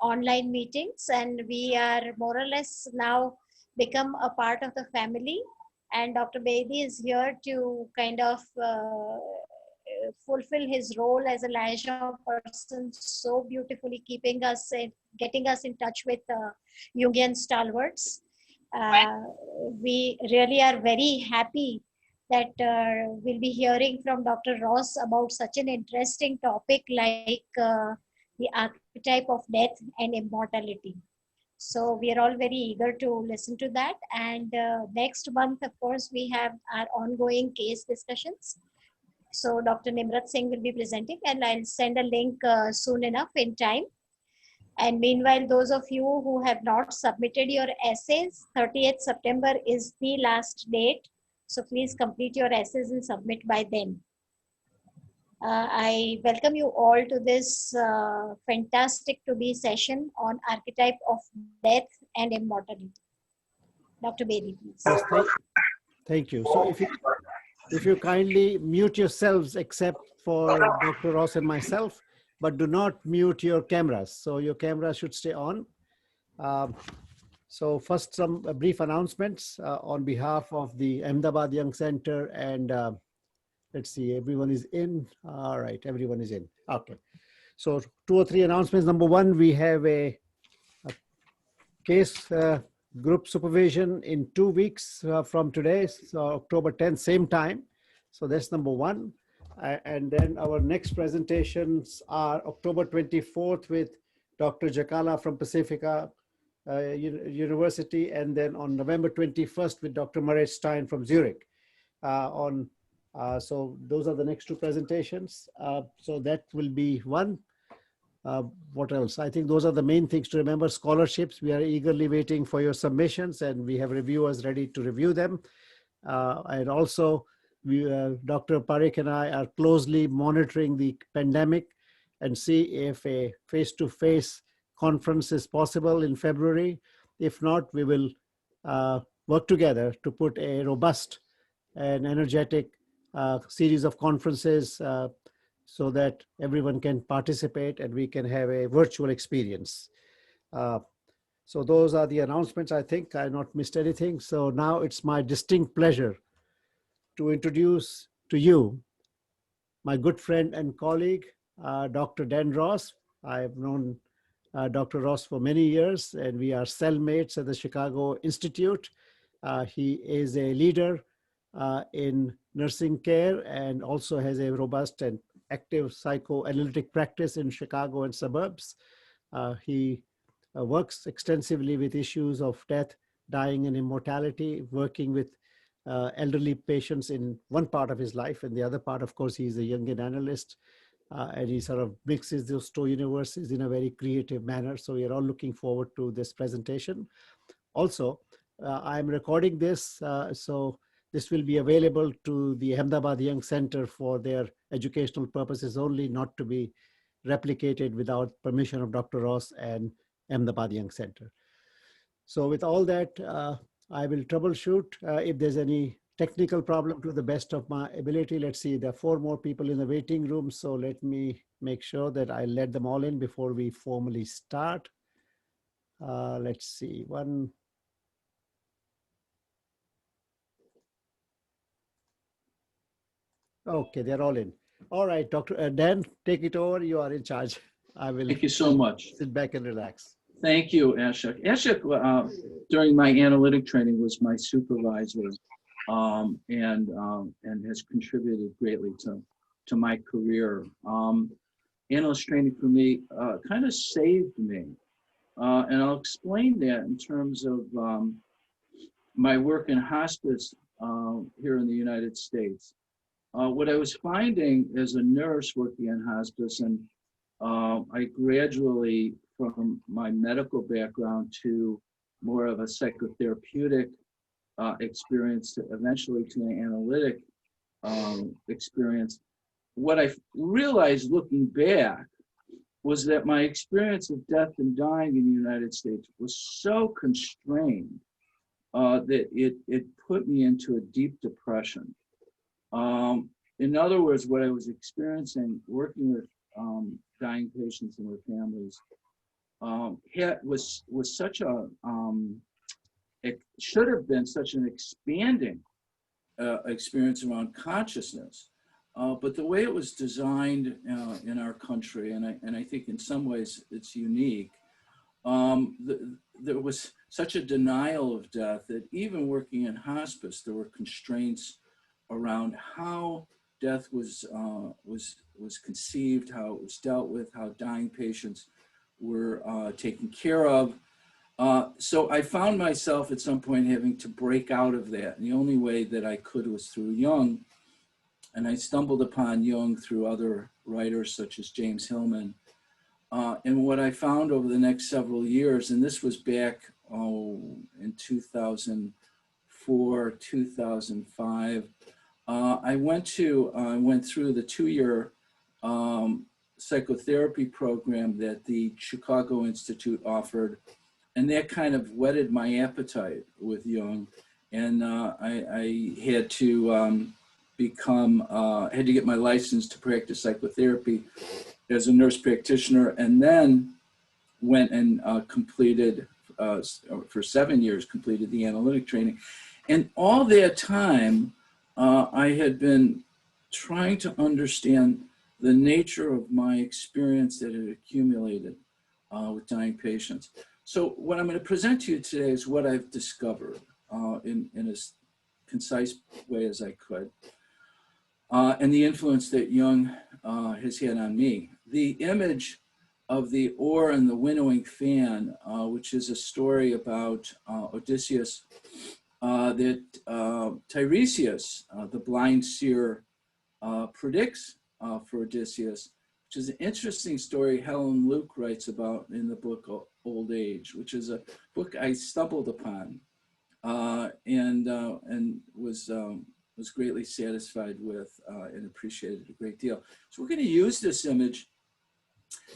online meetings, and we are more or less now become a part of the family. And Dr. Bedi is here to kind of fulfill his role as a liaison person so beautifully, keeping us getting us in touch with Jungian stalwarts. We really are very happy that we'll be hearing from Dr. Ross about such an interesting topic like the archetype of death and immortality. So we are all very eager to listen to that. And next month, of course, we have our ongoing case discussions. So Dr. Nimrat Singh will be presenting, and I'll send a link soon enough in time. And meanwhile, those of you who have not submitted your essays, 30th September is the last date. So please complete your essays and submit by then. I welcome you all to this fantastic to be session on archetype of death and immortality. Dr. Bedi, please. Yes, thank you. So if you kindly mute yourselves except for Dr. Ross and myself, but do not mute your cameras. So your camera should stay on. So first, some brief announcements on behalf of the Ahmedabad Jung Center, and let's see, everyone is in. All right, everyone is in. Okay. So 2 or 3 announcements. Number one, we have a case group supervision in 2 weeks from today, so October 10th, same time. So that's number one. And then our next presentations are October 24th with Dr. Jakala from Pacifica University, and then on November 21st with Dr. Marit Stein from Zurich. So those are the next 2 presentations. So that will be one. What else? I think those are the main things to remember. Scholarships, we are eagerly waiting for your submissions, and we have reviewers ready to review them. And also, Dr. Parikh and I are closely monitoring the pandemic and see if a face-to-face conference is possible in February. If not, we will work together to put a robust and energetic series of conferences so that everyone can participate and we can have a virtual experience. So those are the announcements. I think I not missed anything. So now it's my distinct pleasure to introduce to you my good friend and colleague, Dr. Dan Ross. I've known Dr. Ross for many years, and we are cellmates at the Chicago Institute. He is a leader in nursing care and also has a robust and active psychoanalytic practice in Chicago and suburbs. He works extensively with issues of death, dying, and immortality, working with elderly patients in one part of his life, and the other part, of course, he's a Jungian analyst, and he sort of mixes those 2 universes in a very creative manner. So we are all looking forward to this presentation. Also, I'm recording this, so this will be available to the Ahmedabad Jung Center for their educational purposes only, not to be replicated without permission of Dr. Ross and Ahmedabad Jung Center. So with all that, I will troubleshoot if there's any technical problem to the best of my ability. Let's see, there are 4 more people in the waiting room, so let me make sure that I let them all in before we formally start. Let's see, one. Okay, they're all in. All right, Dr. Dan, take it over. You are in charge. I will. Thank you so much. Sit back and relax. Thank you, Ashok. Ashok, during my analytic training, was my supervisor, and has contributed greatly to my career. Analyst training for me kind of saved me, and I'll explain that in terms of my work in hospice here in the United States. What I was finding as a nurse working in hospice, and I gradually, from my medical background to more of a psychotherapeutic experience, to eventually to an analytic experience, what I realized looking back was that my experience of death and dying in the United States was so constrained that it put me into a deep depression. In other words, what I was experiencing working with dying patients and their families was such a it should have been such an expanding experience around consciousness, but the way it was designed in our country, and I think in some ways it's unique. There was such a denial of death that even working in hospice, there were constraints around how death was conceived, how it was dealt with, how dying patients were taken care of. So I found myself at some point having to break out of that. And the only way that I could was through Jung. And I stumbled upon Jung through other writers such as James Hillman. And what I found over the next several years, and this was back in 2004, 2005, I went through the 2-year psychotherapy program that the Chicago Institute offered, and that kind of whetted my appetite with Jung. And I had to had to get my license to practice psychotherapy as a nurse practitioner, and then went and completed, for 7 years, completed the analytic training. And all that time, I had been trying to understand the nature of my experience that had accumulated with dying patients. So what I'm going to present to you today is what I've discovered in as concise way as I could, and the influence that Jung has had on me. The image of the oar and the winnowing fan, which is a story about Odysseus, that Tiresias, the blind seer, predicts for Odysseus, which is an interesting story Helen Luke writes about in the book Old Age, which is a book I stumbled upon and was greatly satisfied with and appreciated a great deal. So we're going to use this image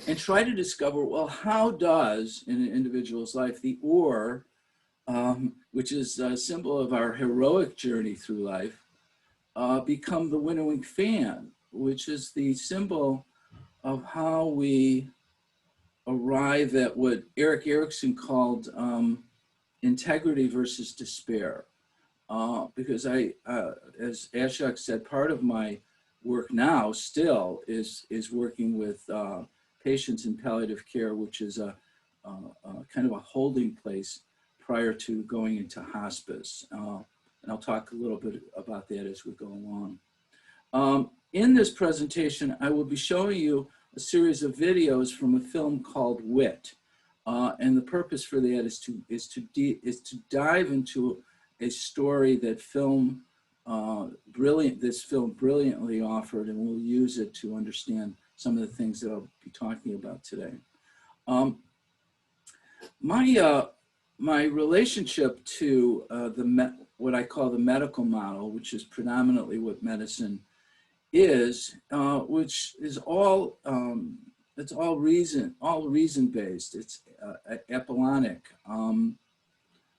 and try to discover, well, how does in an individual's life the oar, which is a symbol of our heroic journey through life, become the winnowing fan, which is the symbol of how we arrive at what Erik Erikson called integrity versus despair. Because as Ashok said, part of my work now still is working with patients in palliative care, which is a kind of a holding place prior to going into hospice. And I'll talk a little bit about that as we go along. In this presentation, I will be showing you a series of videos from a film called Wit. And the purpose for that is to dive into a story that this film brilliantly offered, and we'll use it to understand some of the things that I'll be talking about today. My relationship to what I call the medical model, which is predominantly what medicine is, which is all it's all reason based. It's Apollonic.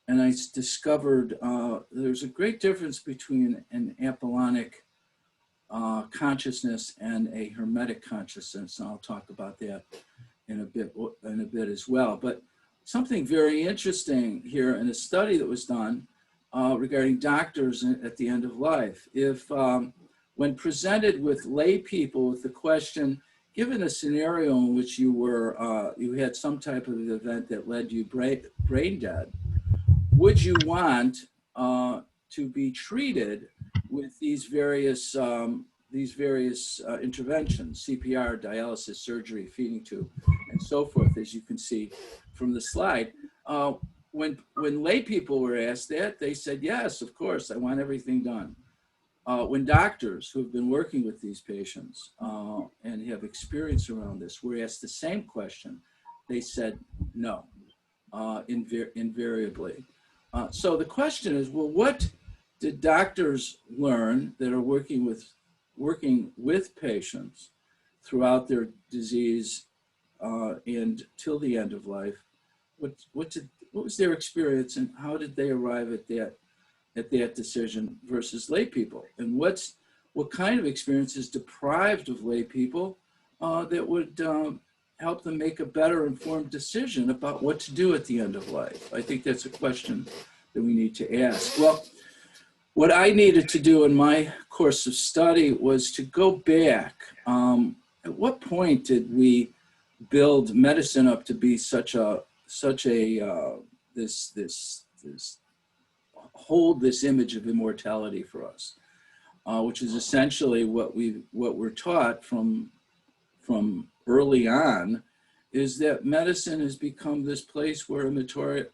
And I discovered there's a great difference between an Apollonic consciousness and a Hermetic consciousness. And I'll talk about that in a bit as well. But something very interesting here in a study that was done regarding doctors at the end of life. If when presented with lay people with the question, given a scenario in which you had some type of event that led you brain dead, would you want to be treated with these various interventions, CPR, dialysis, surgery, feeding tube, and so forth, as you can see from the slide? When lay people were asked that, they said, yes, of course, I want everything done. When doctors who have been working with these patients and have experience around this were asked the same question, they said no, invariably. So the question is, well, what did doctors learn that are working with patients throughout their disease and till the end of life? What was their experience, and how did they arrive at that decision versus lay people? And what kind of experience is deprived of lay people that would help them make a better informed decision about what to do at the end of life? I think that's a question that we need to ask. Well, what I needed to do in my course of study was to go back. At what point did we build medicine up to be hold this image of immortality for us, which is essentially what we're taught from early on, is that medicine has become this place where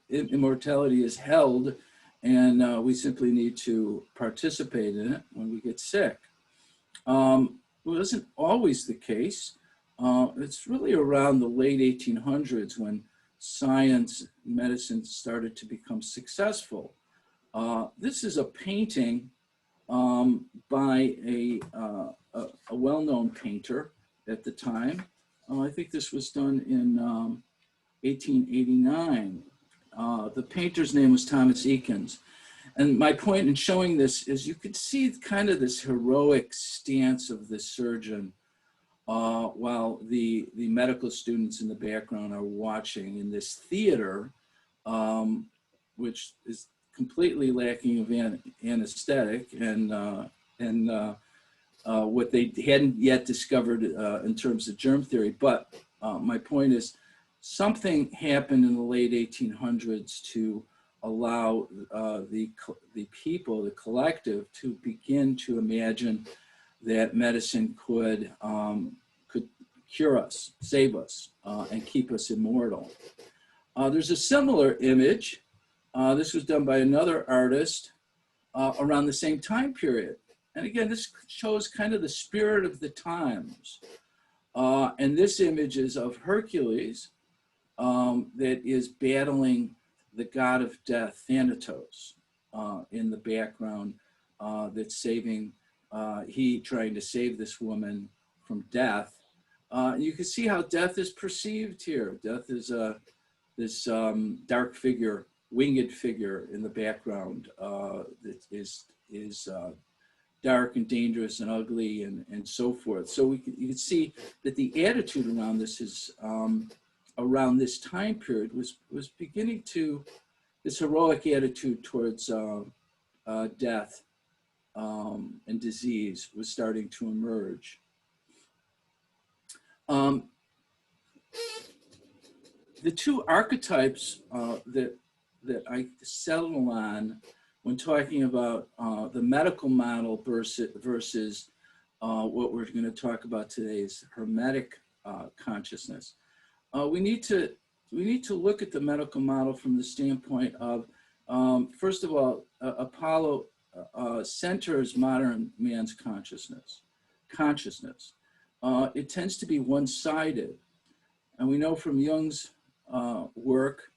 immortality is held, and we simply need to participate in it when we get sick. It wasn't always the case. It's really around the late 1800s when science, medicine started to become successful. This is a painting by a well-known painter at the time. I think this was done in 1889. The painter's name was Thomas Eakins. And my point in showing this is you could see kind of this heroic stance of the surgeon while the medical students in the background are watching in this theater, which is completely lacking of anesthetic and what they hadn't yet discovered in terms of germ theory. But my point is, something happened in the late 1800s to allow the people, the collective, to begin to imagine that medicine could cure us, save us, and keep us immortal. There's a similar image. This was done by another artist around the same time period. And again, this shows kind of the spirit of the times. And this image is of Hercules that is battling the god of death, Thanatos, in the background, that's saving, trying to save this woman from death. You can see how death is perceived here. Death is this dark figure, winged figure in the background that is dark and dangerous and ugly and so forth. So you can see that the attitude around this is, around this time period was beginning to, this heroic attitude towards death and disease was starting to emerge. The two archetypes that I settle on when talking about the medical model versus what we're going to talk about today is hermetic consciousness. We need to look at the medical model from the standpoint of, first of all, Apollo centers modern man's consciousness. It tends to be one-sided, and we know from Jung's work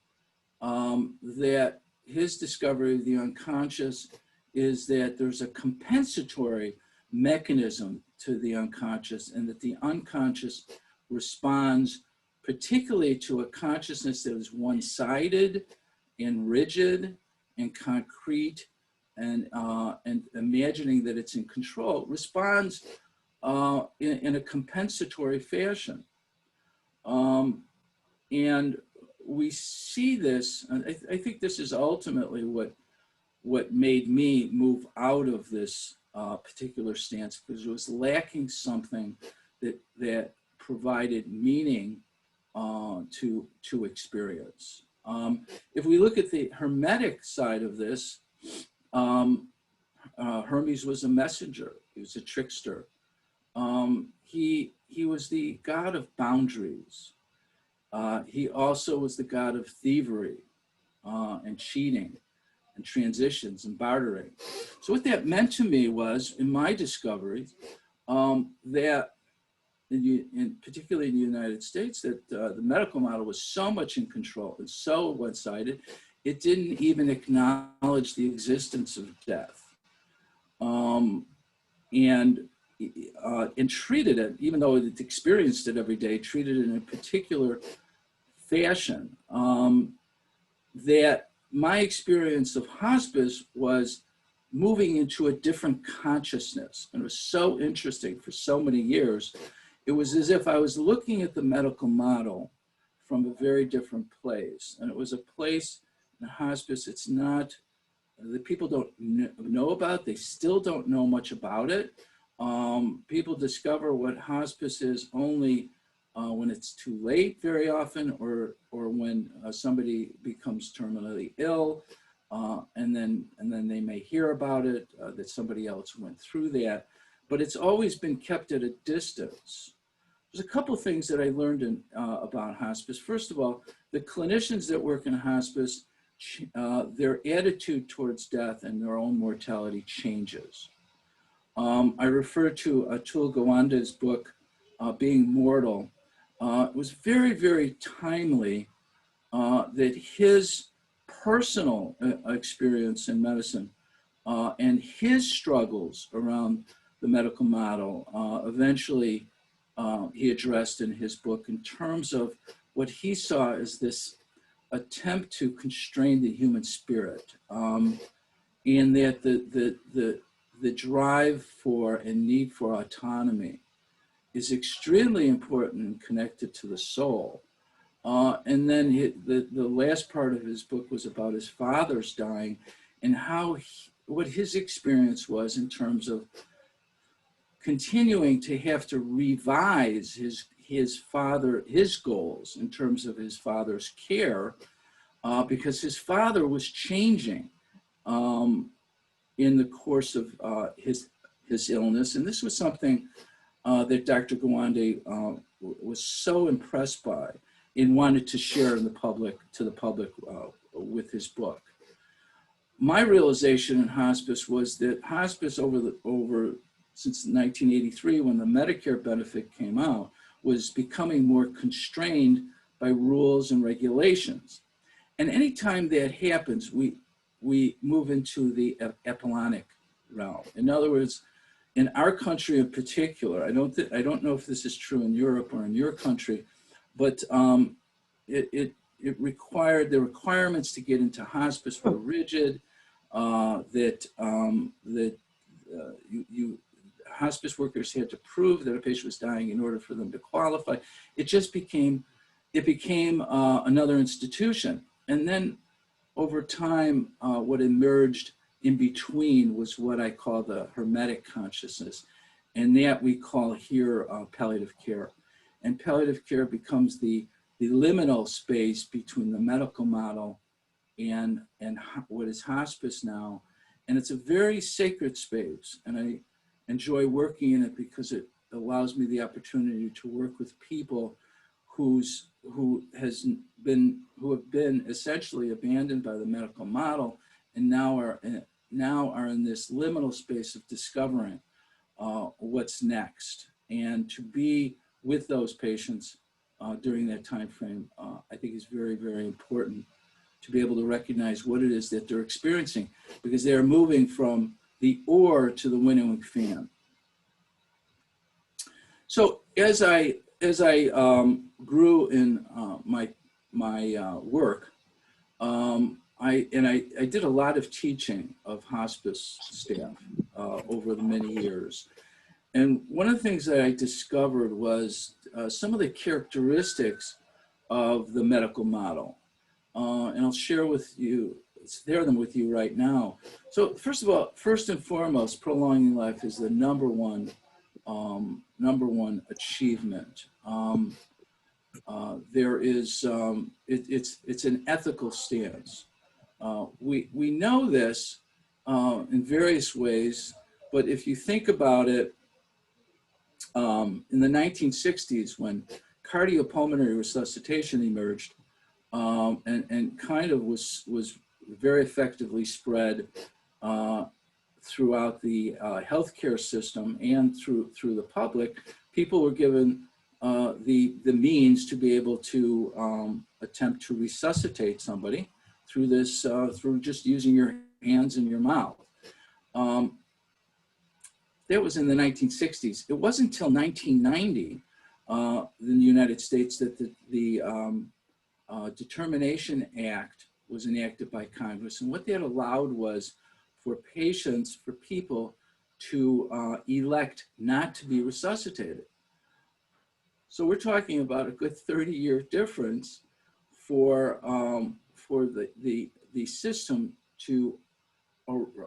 that his discovery of the unconscious is that there's a compensatory mechanism to the unconscious, and that the unconscious responds particularly to a consciousness that is one-sided and rigid and concrete and imagining that it's in control, responds in a compensatory fashion. And we see this, and I think this is ultimately what made me move out of this particular stance, because it was lacking something that provided meaning to experience. If we look at the hermetic side of this, Hermes was a messenger. He was a trickster. He was the god of boundaries. He also was the god of thievery and cheating and transitions and bartering. So what that meant to me was, in my discoveries, that particularly in the United States, that the medical model was so much in control and so one-sided, it didn't even acknowledge the existence of death. And treated it, even though it experienced it every day, treated it in a particular fashion. That my experience of hospice was moving into a different consciousness. And it was so interesting for so many years. it was as if I was looking at the medical model from a very different place. And it was a place in hospice, it's not, the people don't know about, they still don't know much about it. People discover what hospice is only when it's too late very often, or when somebody becomes terminally ill, and then they may hear about it, that somebody else went through that. But it's always been kept at a distance. There's a couple of things that I learned about hospice. First of all, the clinicians that work in hospice, their attitude towards death and their own mortality changes. I refer to Atul Gawande's book, Being Mortal. It was very, very timely that his personal experience in medicine and his struggles around the medical model eventually he addressed in his book in terms of what he saw as this attempt to constrain the human spirit, and that the drive for and need for autonomy is extremely important and connected to the soul. And then the last part of his book was about his father's dying and how what his experience was in terms of continuing to have to revise his goals in terms of his father's care, because his father was changing in the course of his illness. And this was something that Dr. Gawande was so impressed by and wanted to share to the public with his book. My realization in hospice was that hospice since 1983, when the Medicare benefit came out, was becoming more constrained by rules and regulations. And anytime that happens, we move into the epilogic realm. In other words, in our country in particular, I don't know if this is true in Europe or in your country, but the requirements to get into hospice were rigid. Hospice workers had to prove that a patient was dying in order for them to qualify. It became another institution. And then over time, what emerged in between was what I call the hermetic consciousness, and that we call here palliative care. And palliative care becomes the liminal space between the medical model and what is hospice now. And it's a very sacred space, and I enjoy working in it because it allows me the opportunity to work with people who have been essentially abandoned by the medical model, and now are in this liminal space of discovering what's next. And to be with those patients during that time frame, I think is very, very important to be able to recognize what it is that they're experiencing, because they are moving from the ore to the winnowing fan. So as I grew in my work, I did a lot of teaching of hospice staff over the many years. And one of the things that I discovered was some of the characteristics of the medical model. And I'll share them with you right now. So first of all, first and foremost, prolonging life is the number one achievement. It's an ethical stance. We know this in various ways, but if you think about it, in the 1960s, when cardiopulmonary resuscitation emerged, and kind of was very effectively spread throughout the healthcare system and through the public, people were given the means to be able to attempt to resuscitate somebody through this, through just using your hands and your mouth. That was in the 1960s. It wasn't until 1990 in the United States that the Determination Act was enacted by Congress. And what that allowed was for people to elect not to be resuscitated. So we're talking about a good 30-year difference for the system to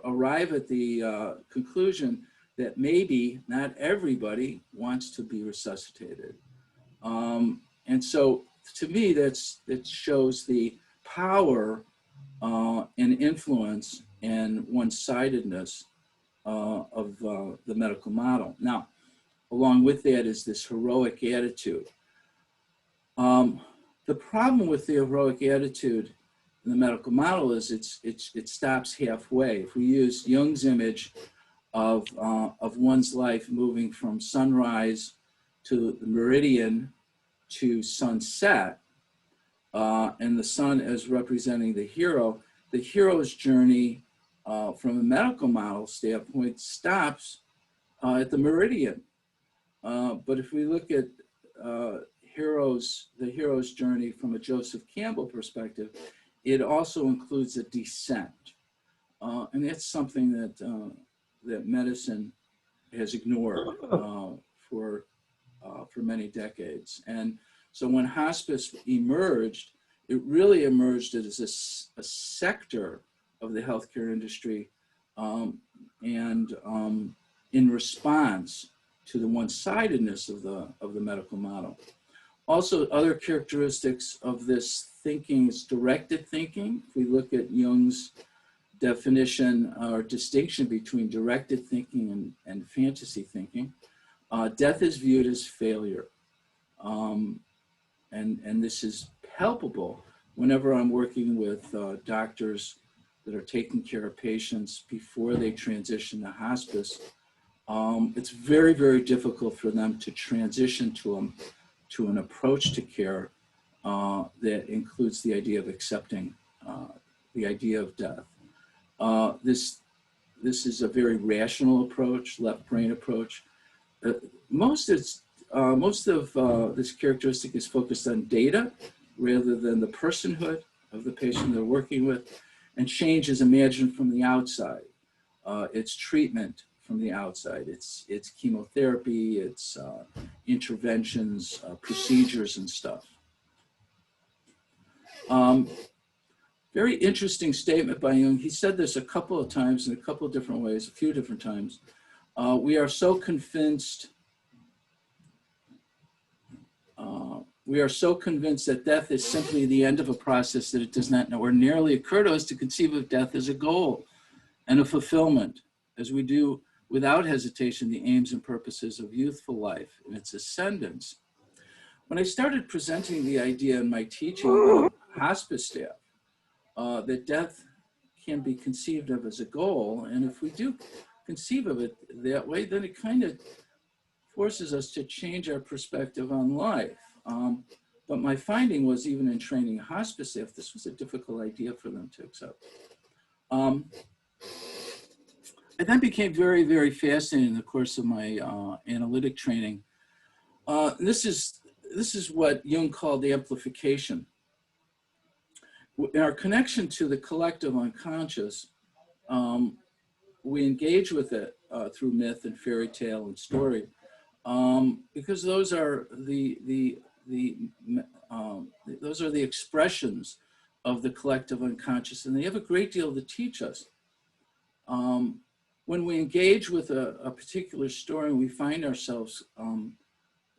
arrive at the conclusion that maybe not everybody wants to be resuscitated. And so to me, that shows the power and influence and one-sidedness of the medical model. Now, along with that is this heroic attitude. The problem with the heroic attitude in the medical model is it stops halfway. If we use Jung's image of one's life moving from sunrise to the meridian to sunset, and the sun as representing the hero's journey from a medical model standpoint stops at the meridian. But if we look at the hero's journey from a Joseph Campbell perspective, it also includes a descent. And that's something that medicine has ignored for many decades. And so when hospice emerged, it really emerged as a sector of the healthcare industry and in response to the one-sidedness of the medical model. Also, other characteristics of this thinking is directed thinking. If we look at Jung's definition or distinction between directed thinking and fantasy thinking, death is viewed as failure. And this is palpable whenever I'm working with doctors that are taking care of patients before they transition to hospice. It's very, very difficult for them to transition to an approach to care that includes the idea of accepting the idea of death. This is a very rational approach, left brain approach. Most of this characteristic is focused on data rather than the personhood of the patient they're working with, and change is imagined from the outside. It's treatment from the outside. It's chemotherapy, it's interventions, procedures and stuff. Very interesting statement by Jung. He said this a couple of times in a couple of different ways, a few different times. We are so convinced that death is simply the end of a process that it does not ordinarily occur to us to conceive of death as a goal and a fulfillment, as we do without hesitation the aims and purposes of youthful life and its ascendance. When I started presenting the idea in my teaching about hospice staff, that death can be conceived of as a goal, and if we do conceive of it that way, then it kind of forces us to change our perspective on life. But my finding was, even in training hospice staff, this was a difficult idea for them to accept. I then became very, very fascinated in the course of my analytic training. This is what Jung called amplification. In our connection to the collective unconscious, we engage with it through myth and fairy tale and story, because those are the expressions of the collective unconscious, and they have a great deal to teach us. When we engage with a particular story, we find ourselves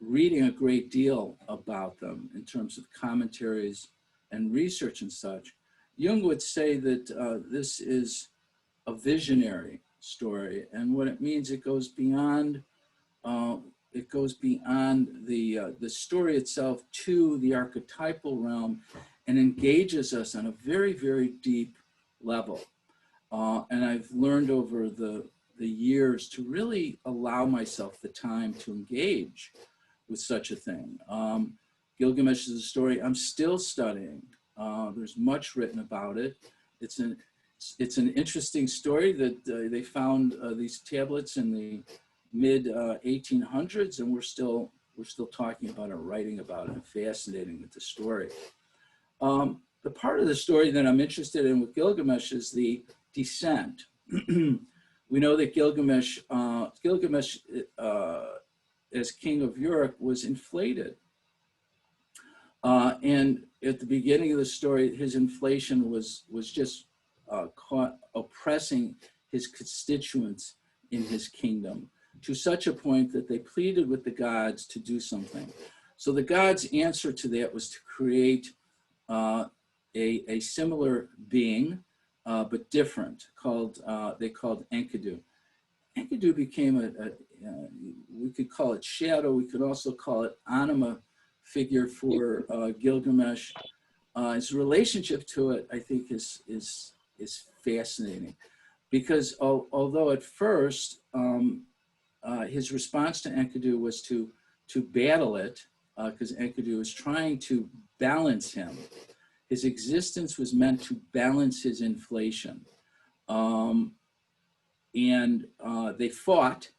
reading a great deal about them in terms of commentaries and research and such. Jung would say that this is a visionary story, and what it means, it goes beyond the story itself to the archetypal realm and engages us on a very, very deep level. And I've learned over the years to really allow myself the time to engage with such a thing. Gilgamesh is a story I'm still studying. There's much written about it. It's an interesting story that they found these tablets in the mid 1800s, and we're still talking about it, writing about it, and fascinating with the story. The part of the story that I'm interested in with Gilgamesh is the descent. We know that Gilgamesh as king of Uruk was inflated And at the beginning of the story, his inflation was just caught oppressing his constituents in his kingdom, to such a point that they pleaded with the gods to do something. So the gods' answer to that was to create a similar being, but different, they called Enkidu. Enkidu became we could call it shadow, we could also call it anima figure for Gilgamesh. His relationship to it, I think, is fascinating, because although at first his response to Enkidu was to battle it, because Enkidu was trying to balance him. His existence was meant to balance his inflation. And they fought,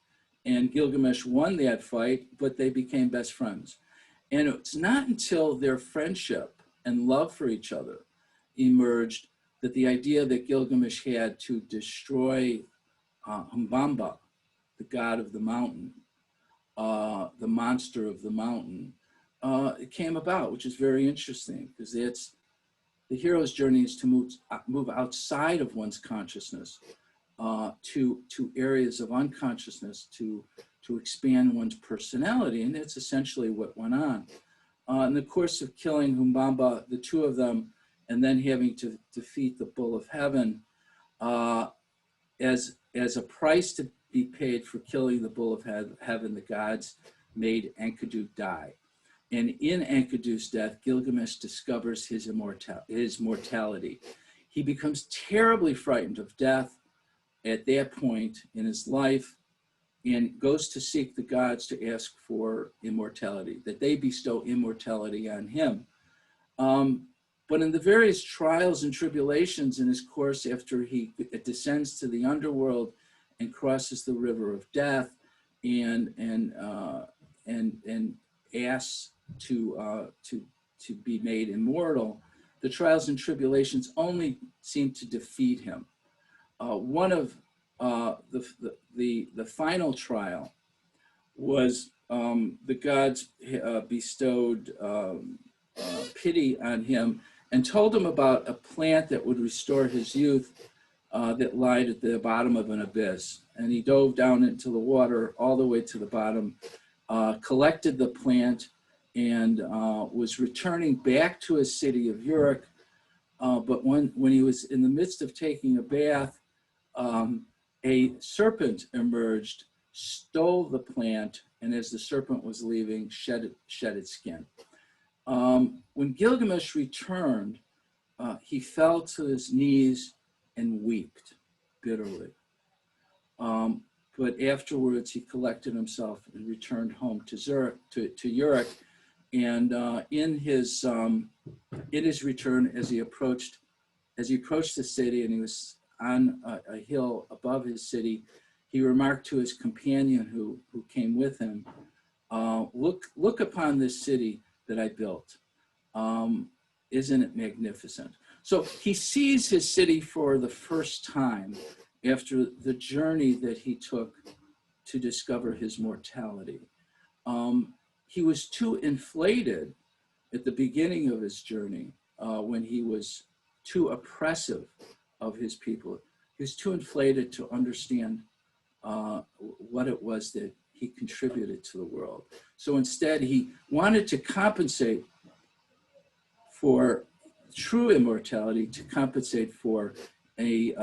and Gilgamesh won that fight, but they became best friends. And it's not until their friendship and love for each other emerged that the idea that Gilgamesh had to destroy Humbaba, the god of the mountain, the monster of the mountain, it came about, which is very interesting, because it's the hero's journey is to move outside of one's consciousness to areas of unconsciousness to expand one's personality, and that's essentially what went on. In the course of killing Humbaba, the two of them, and then having to defeat the bull of heaven, as a price to be paid for killing the bull of heaven, the gods made Enkidu die. And in Enkidu's death, Gilgamesh discovers his mortality. He becomes terribly frightened of death at that point in his life, and goes to seek the gods to ask for immortality, that they bestow immortality on him. But in the various trials and tribulations in his course, after he descends to the underworld and crosses the river of death, and asks to be made immortal, the trials and tribulations only seem to defeat him. One of the final trial was the gods bestowed pity on him and told him about a plant that would restore his youth that lied at the bottom of an abyss. And he dove down into the water all the way to the bottom, collected the plant, and was returning back to his city of Uruk. But when he was in the midst of taking a bath, a serpent emerged, stole the plant, and as the serpent was leaving, shed its skin. When Gilgamesh returned, he fell to his knees and wept bitterly. But afterwards, he collected himself and returned home to Uruk. And in his return, as he approached the city, and he was on a hill above his city, he remarked to his companion who came with him, look upon this city that I built. Isn't it magnificent? So he sees his city for the first time after the journey that he took to discover his mortality. He was too inflated at the beginning of his journey when he was too oppressive of his people. He was too inflated to understand what it was that he contributed to the world. So instead, he wanted to compensate for true immortality, to compensate for a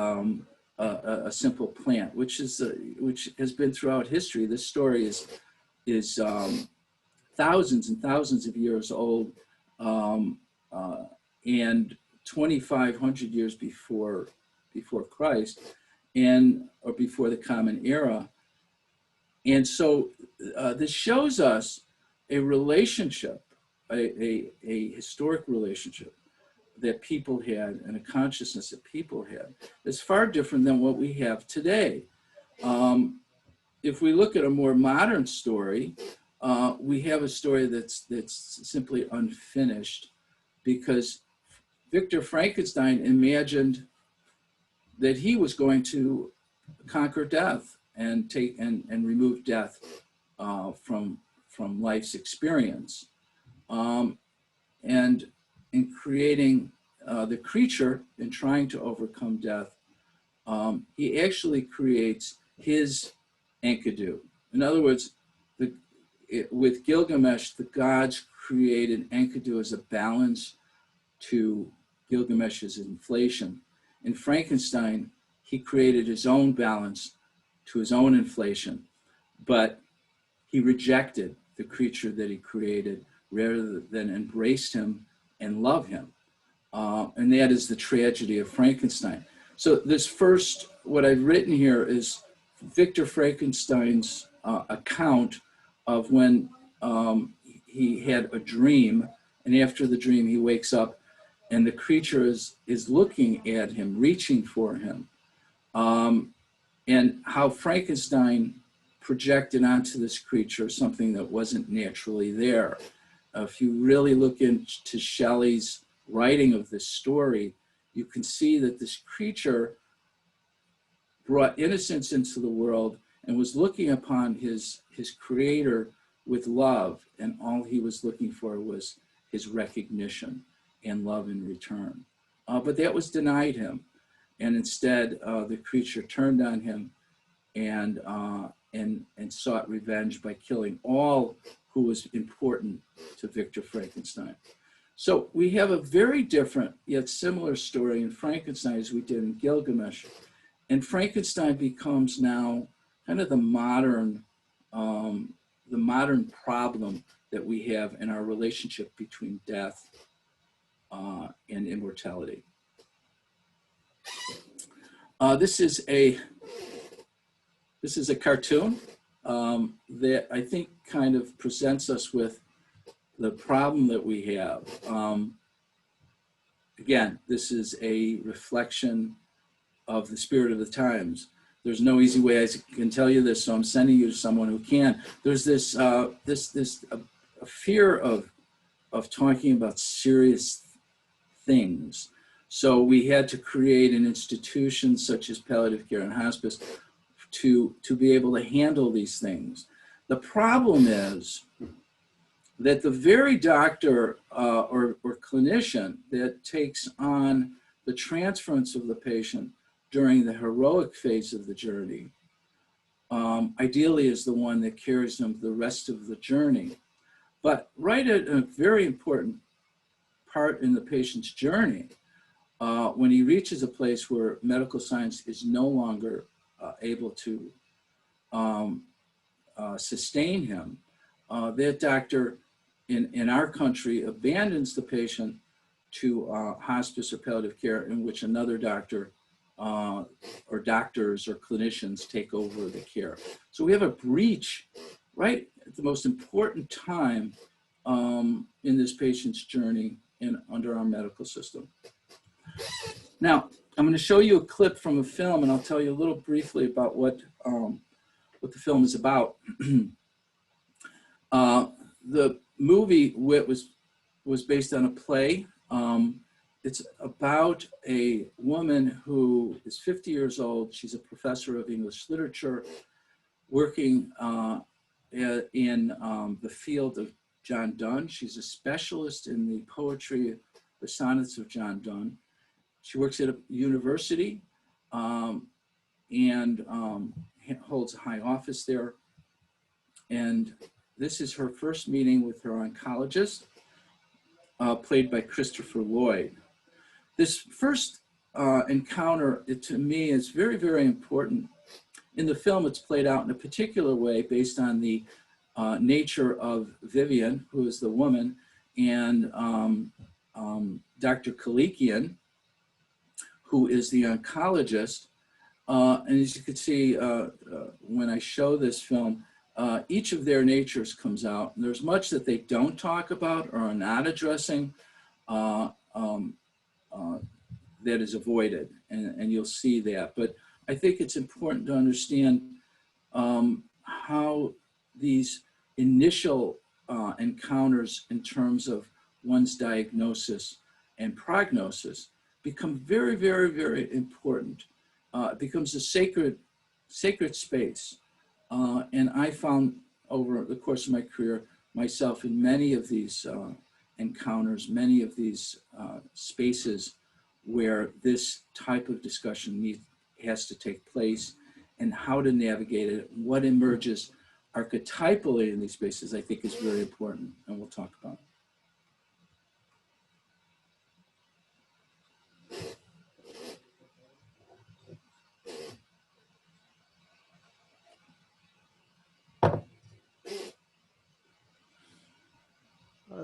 simple plant, which has been throughout history. This story is thousands and thousands of years old, and 2,500 years before Christ, or before the Common Era. And so this shows us a relationship, a historic relationship that people had, and a consciousness that people had. It's far different than what we have today. If we look at a more modern story, we have a story that's simply unfinished, because Victor Frankenstein imagined that he was going to conquer death and remove death from life's experience. and in creating the creature and trying to overcome death, he actually creates his Enkidu. In other words, with Gilgamesh, the gods created Enkidu as a balance to Gilgamesh's inflation. In Frankenstein, he created his own balance to his own inflation, but he rejected the creature that he created rather than embraced him and love him. And that is the tragedy of Frankenstein. So this first, what I've written here is Victor Frankenstein's account of when he had a dream, and after the dream he wakes up and the creature is looking at him, reaching for him, and how Frankenstein projected onto this creature something that wasn't naturally there. If you really look into Shelley's writing of this story, you can see that this creature brought innocence into the world and was looking upon his creator with love, and all he was looking for was his recognition and love in return. But that was denied him, and instead the creature turned on him and sought revenge by killing all who was important to Victor Frankenstein. So we have a very different yet similar story in Frankenstein as we did in Gilgamesh. And Frankenstein becomes now kind of the modern problem that we have in our relationship between death and immortality. This is a cartoon that I think kind of presents us with the problem that we have. Again, this is a reflection of the spirit of the times. There's no easy way I can tell you this, so I'm sending you to someone who can. There's this a fear of talking about serious things. So we had to create an institution such as Palliative Care and Hospice to be able to handle these things. The problem is that the very doctor or clinician that takes on the transference of the patient during the heroic phase of the journey, ideally is the one that carries them the rest of the journey. But right at a very important part in the patient's journey, when he reaches a place where medical science is no longer able to sustain him, that doctor in our country abandons the patient to hospice or palliative care, in which another doctor or doctors or clinicians take over the care. So we have a breach right at the most important time in this patient's journey under our medical system. Now, I'm going to show you a clip from a film, and I'll tell you a little briefly about what the film is about. The movie was based on a play. It's about a woman who is 50 years old. She's a professor of English literature, working in the field of John Donne. She's a specialist in the poetry, the sonnets of John Donne. She works at a university and holds a high office there. And this is her first meeting with her oncologist, played by Christopher Lloyd. This first encounter, to me, is very, very important. In the film, it's played out in a particular way based on the nature of Vivian, who is the woman, and Dr. Kalikian, who is the oncologist. And as you can see, when I show this film, each of their natures comes out. And there's much that they don't talk about or are not addressing that is avoided, and you'll see that. But I think it's important to understand how these initial encounters in terms of one's diagnosis and prognosis become very, very, very important. It becomes a sacred space. And I found over the course of my career, myself in many of these encounters many of these spaces where this type of discussion has to take place, and how to navigate it, what emerges archetypally in these spaces, I think is very important, and we'll talk about it.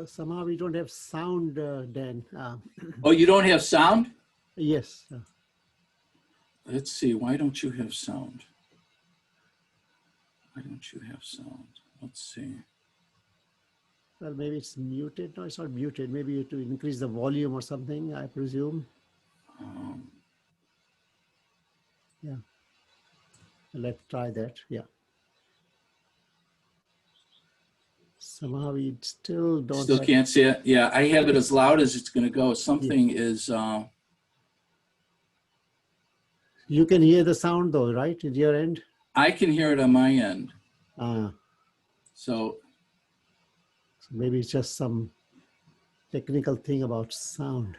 Somehow we don't have sound, Dan. Oh, you don't have sound? Yes. Let's see, why don't you have sound? Why don't you have sound? Let's see. Well, maybe it's muted. No, it's not muted. Maybe to increase the volume or something, I presume. Yeah. Let's try that. Yeah. Somehow we still don't. Still can't see it? Yeah, I have it as loud as it's going to go. Something is... You can hear the sound though, right? At your end? I can hear it on my end. So maybe it's just some technical thing about sound.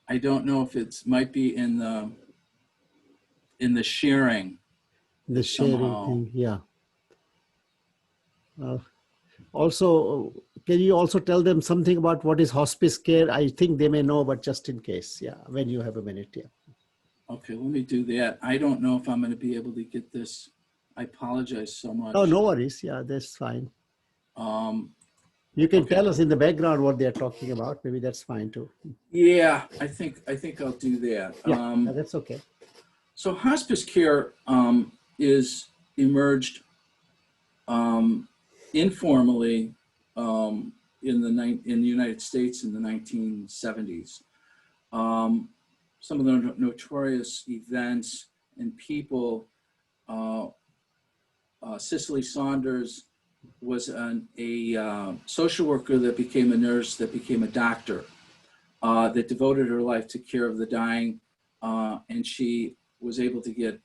I don't know if it's might be in the sharing. The sharing somehow. thing, yeah. Also, can you also tell them something about what is hospice care? I think they may know, but just in case, yeah, when you have a minute, yeah. Okay, let me do that. I don't know if I'm going to be able to get this. I apologize so much. Oh, no worries. Yeah, that's fine. You can tell us in the background what they're talking about. Maybe that's fine too. Yeah, I think I'll do that. Yeah, that's okay. So hospice care is emerged informally in the United States in the 1970s. Some of the notorious events and people, Cicely Saunders was a social worker that became a nurse, that became a doctor, that devoted her life to care of the dying, and she was able to get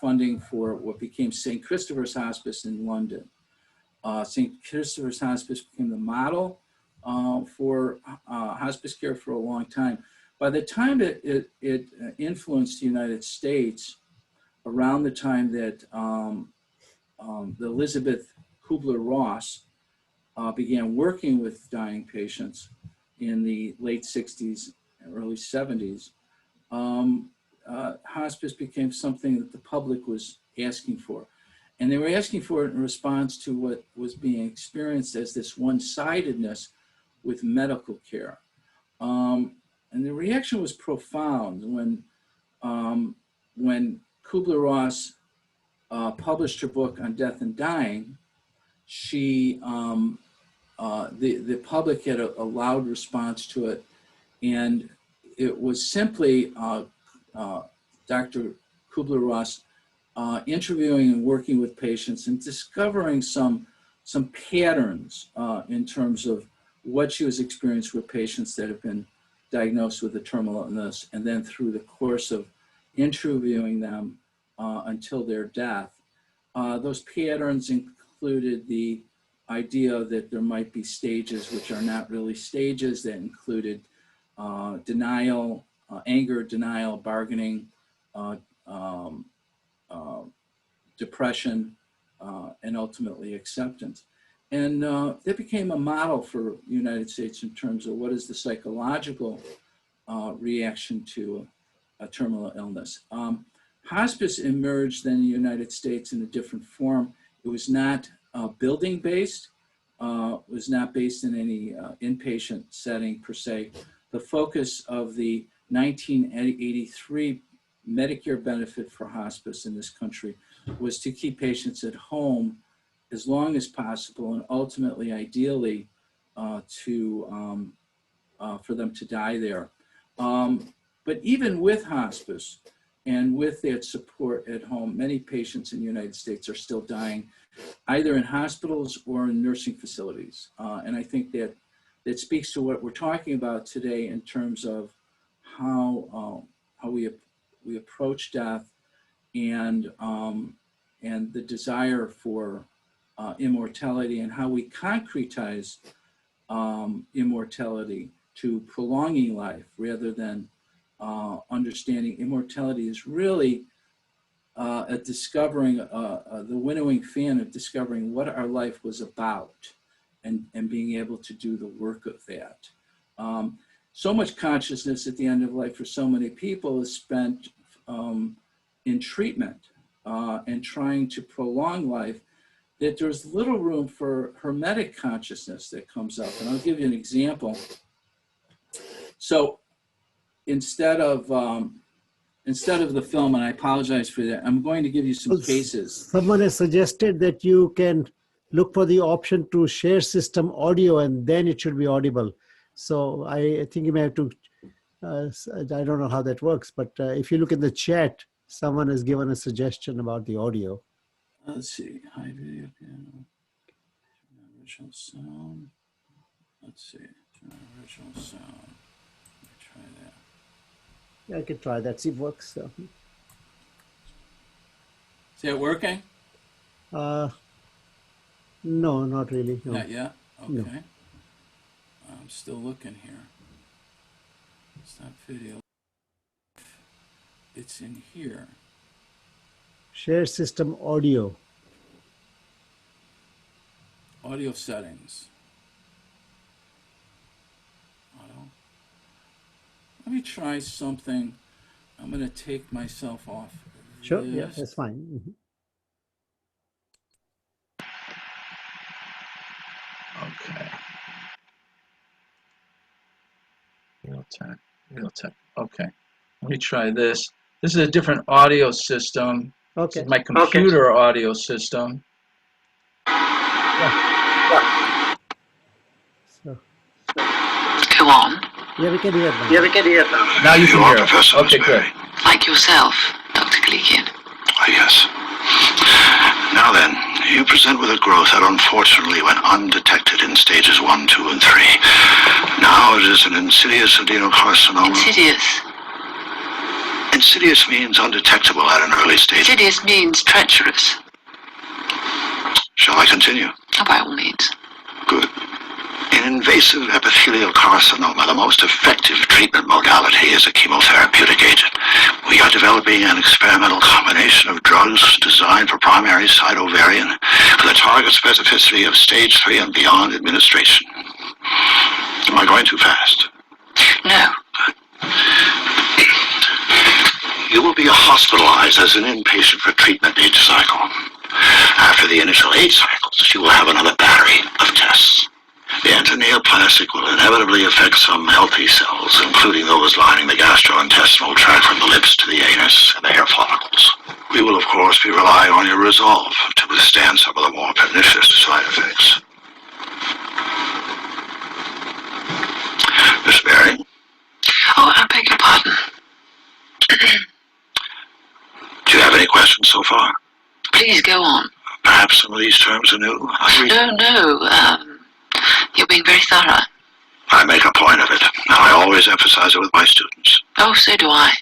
funding for what became St. Christopher's Hospice in London. St. Christopher's Hospice became the model for hospice care for a long time. By the time that it influenced the United States, around the time that the Elizabeth Kubler-Ross began working with dying patients in the late 60s and early 70s, hospice became something that the public was asking for. And they were asking for it in response to what was being experienced as this one-sidedness with medical care. And the reaction was profound when Kubler-Ross published her book on death and dying. She, the public had a loud response to it, and it was simply Dr. Kubler-Ross interviewing and working with patients and discovering some patterns in terms of what she was experiencing with patients that have been diagnosed with a terminal illness, and then through the course of interviewing them until their death. Those patterns included the idea that there might be stages which are not really stages, that included denial, anger, denial, bargaining, depression, and ultimately acceptance. And that became a model for the United States in terms of what is the psychological reaction to a terminal illness. Hospice emerged then in the United States in a different form. It was not building-based, was not based in any inpatient setting per se. The focus of the 1983 Medicare benefit for hospice in this country was to keep patients at home as long as possible, and ultimately, ideally, for them to die there. But even with hospice and with that support at home, many patients in the United States are still dying, either in hospitals or in nursing facilities. And I think that speaks to what we're talking about today in terms of how we approach death and the desire for immortality, and how we concretize immortality to prolonging life rather than understanding immortality is really at discovering the winnowing fan of discovering what our life was about and being able to do the work of that. So much consciousness at the end of life for so many people is spent in treatment and trying to prolong life, that there's little room for hermetic consciousness that comes up. And I'll give you an example. So instead of the film, and I apologize for that, I'm going to give you some cases. Someone has suggested that you can look for the option to share system audio and then it should be audible. So I think you may have to, I don't know how that works, but if you look in the chat, someone has given a suggestion about the audio. Let's see, high video piano, original sound. Let's see, original sound. Let me try that. Yeah, I could try that, see if it works. So. Is that working? No, not really. No. Not yet? Okay. No. I'm still looking here. It's not video. It's in here. Share system audio. Audio settings. Auto. Let me try something. I'm going to take myself off. Sure, this. yeah, that's fine. Mm-hmm. Okay. Realtek. Okay. Let me try this. This is a different audio system. Okay. This is my computer audio system. Yeah. So. Go on. Yeah, we can hear them. Yeah, we can hear them. Now you can hear it. Professor Okay, Rosemary. good. Like yourself, Dr. Kalikian. Yes. Now then, you present with a growth that unfortunately went undetected in stages 1, 2, and 3. Now it is an insidious adenocarcinoma. Insidious. Insidious means undetectable at an early stage. Insidious means treacherous. Shall I continue? Oh, by all means. Good. In invasive epithelial carcinoma, the most effective treatment modality is a chemotherapeutic agent. We are developing an experimental combination of drugs designed for primary site ovarian with a target specificity of stage 3 and beyond administration. Am I going too fast? No. You will be hospitalized as an inpatient for treatment each cycle. After the initial 8 cycles, you will have another battery of tests. The antineoplastic will inevitably affect some healthy cells, including those lining the gastrointestinal tract from the lips to the anus and the hair follicles. We will, of course, be relying on your resolve to withstand some of the more pernicious side effects. Miss Berry? Oh, I beg your pardon. Do you have any questions so far? Please go on. Perhaps some of these terms are new? No. You're being very thorough. I make a point of it. Now, I always emphasize it with my students. Oh, so do I.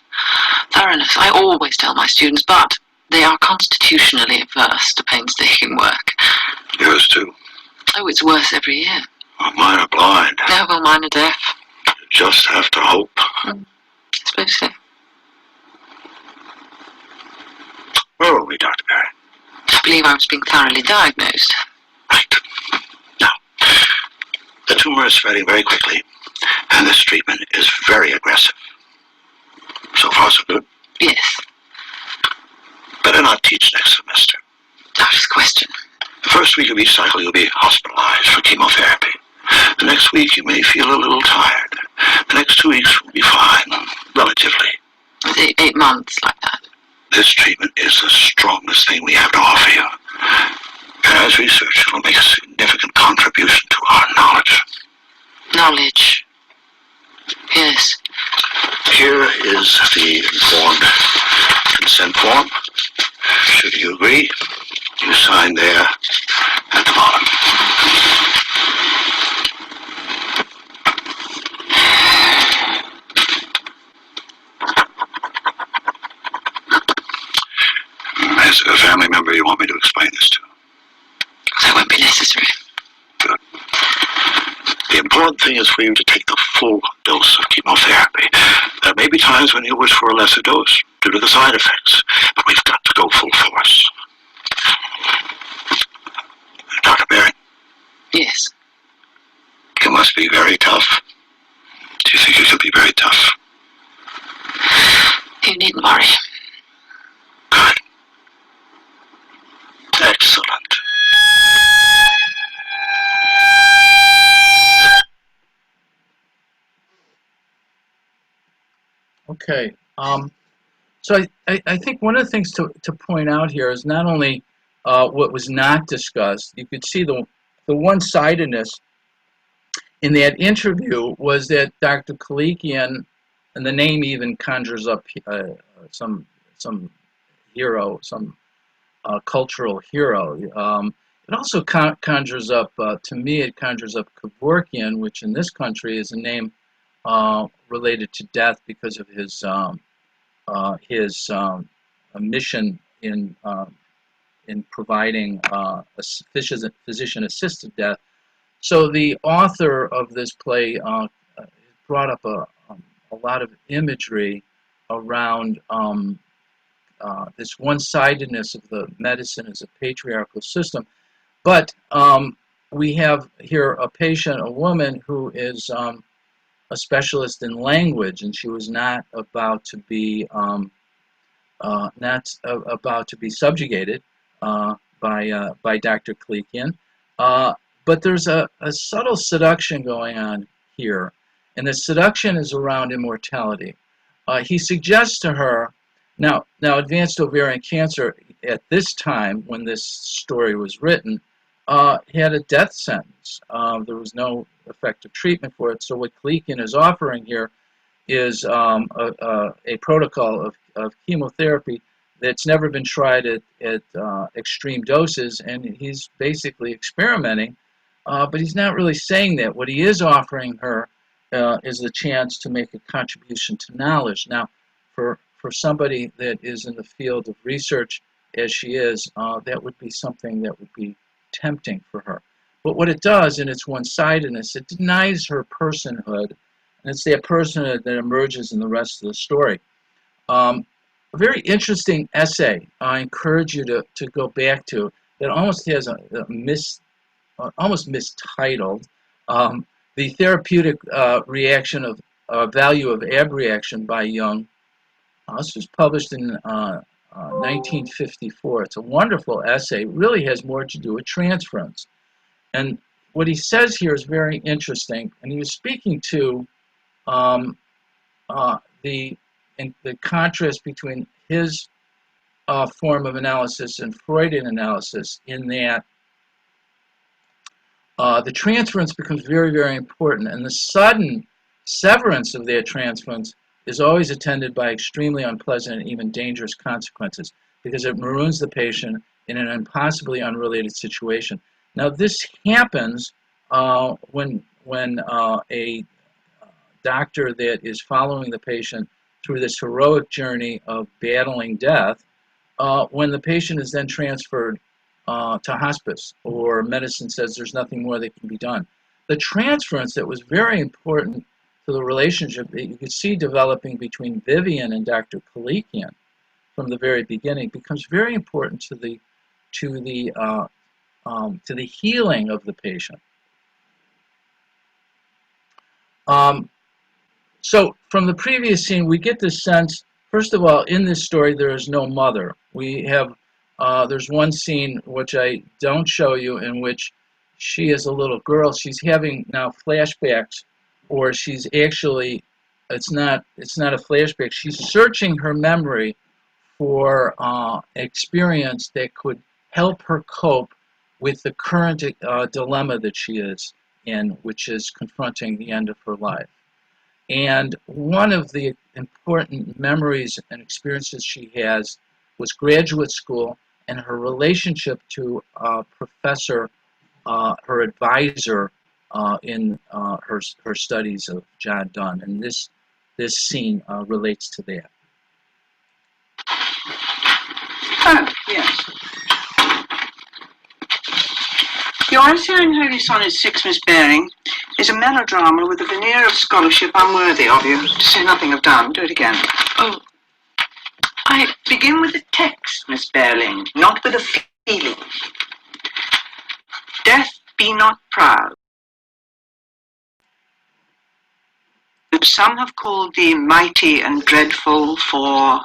Thoroughness, I always tell my students, but they are constitutionally averse to painstaking work. Yours too. Oh, it's worse every year. Well, mine are blind. No, well, mine are deaf. You just have to hope. I suppose so. Where are we, Dr. Berry? I believe I was being thoroughly diagnosed. Right. Now, the tumor is spreading very quickly, and this treatment is very aggressive. So far, so good. Yes. Better not teach next semester. Doctor's question. The first week of each cycle, you'll be hospitalized for chemotherapy. The next week, you may feel a little tired. The next 2 weeks will be fine, relatively. It's 8 months like that. This treatment is the strongest thing we have to offer you. And as research, it will make a significant contribution to our knowledge. Knowledge. Yes. Here is the informed consent form. Should you agree, you sign there at the bottom. Is there a family member you want me to explain this to? That won't be necessary. Good. The The important thing is for you to take the full dose of chemotherapy. There may be times when you wish for a lesser dose due to the side effects, but we've got to go full force. Dr. Berry? Yes. You must be very tough. Do you think you can be very tough? You needn't worry. Good. Excellent. Okay. So I think one of the things to point out here is not only what was not discussed. You could see the one-sidedness in that interview was that Dr. Kalikian, and the name even conjures up some hero, some cultural hero. It also conjures up, to me, it conjures up Kevorkian, which in this country is a name related to death because of his mission in providing physician-assisted death. So the author of this play brought up a lot of imagery around this one-sidedness of the medicine as a patriarchal system. But we have here a patient, a woman who is a specialist in language, and she was not about to be subjugated by Dr. Kalikian. But there's a subtle seduction going on here, and the seduction is around immortality. He suggests to her, now advanced ovarian cancer at this time, when this story was written, had a death sentence. There was no effective treatment for it. So what Kalikian is offering here is a protocol of chemotherapy that's never been tried at extreme doses, and he's basically experimenting. But he's not really saying that. What he is offering her is the chance to make a contribution to knowledge. Now, for somebody that is in the field of research, as she is, that would be something that would be tempting for her. But what it does, in its one-sidedness, it denies her personhood, and it's that personhood that emerges in the rest of the story. A very interesting essay I encourage you to go back to that almost has almost mistitled, the therapeutic reaction of value of abreaction by Jung. This was published in 1954. It's a wonderful essay. It really has more to do with transference. And what he says here is very interesting. And he was speaking to the contrast between his form of analysis and Freudian analysis, in that the transference becomes very, very important, and the sudden severance of their transference is always attended by extremely unpleasant and even dangerous consequences, because it maroons the patient in an impossibly unrelated situation. Now, this happens when a doctor that is following the patient through this heroic journey of battling death, when the patient is then transferred to hospice, or medicine says there's nothing more that can be done. The transference that was very important to the relationship that you could see developing between Vivian and Dr. Kalikian from the very beginning becomes very important to the healing of the patient. So from the previous scene, we get this sense, first of all, in this story, there is no mother. We have, there's one scene which I don't show you, in which she is a little girl. She's having now flashbacks, or she's actually, it's not a flashback. She's searching her memory for experience that could help her cope with the current dilemma that she is in, which is confronting the end of her life. And one of the important memories and experiences she has was graduate school and her relationship to professor, her advisor in her studies of John Donne. And this scene relates to that. Oh, yes. Your essay in Holy Sonnet 6, Miss Baring, is a melodrama with a veneer of scholarship unworthy of you, to say nothing of done. Do it again. Oh, I begin with the text, Miss Baring, not with a feeling. Death, be not proud. Some have called thee mighty and dreadful, for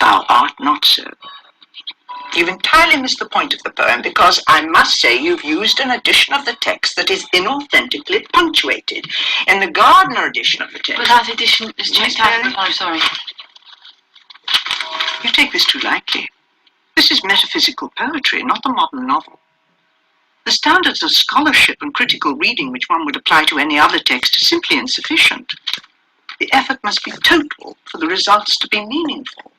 thou art not so. You've entirely missed the point of the poem, because I must say you've used an edition of the text that is inauthentically punctuated. In the Gardner edition of the text... but that edition is checked out. I'm sorry. You take this too lightly. This is metaphysical poetry, not the modern novel. The standards of scholarship and critical reading which one would apply to any other text are simply insufficient. The effort must be total for the results to be meaningful.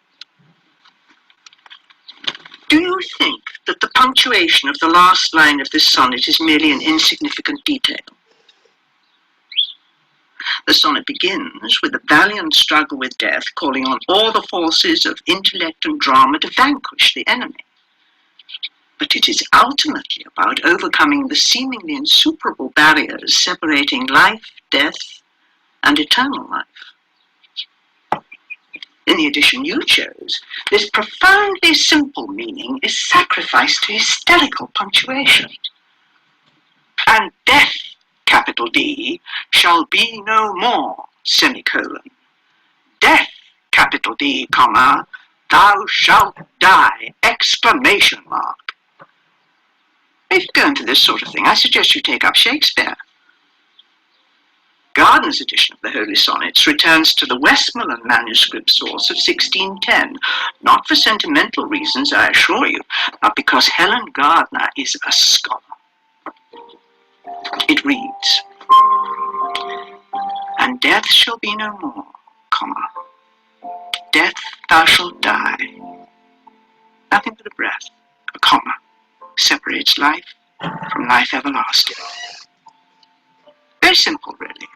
Do you think that the punctuation of the last line of this sonnet is merely an insignificant detail? The sonnet begins with a valiant struggle with death, calling on all the forces of intellect and drama to vanquish the enemy. But it is ultimately about overcoming the seemingly insuperable barriers separating life, death, and eternal life. In the edition you chose, this profoundly simple meaning is sacrificed to hysterical punctuation. And death, capital D, shall be no more, semicolon. Death, capital D, comma, thou shalt die, exclamation mark. If you go into this sort of thing, I suggest you take up Shakespeare. Gardner's edition of the Holy Sonnets returns to the Westmoreland manuscript source of 1610, not for sentimental reasons, I assure you, but because Helen Gardner is a scholar. It reads, and death shall be no more, comma, death thou shalt die. Nothing but a breath, a comma, separates life from life everlasting. Very simple, really.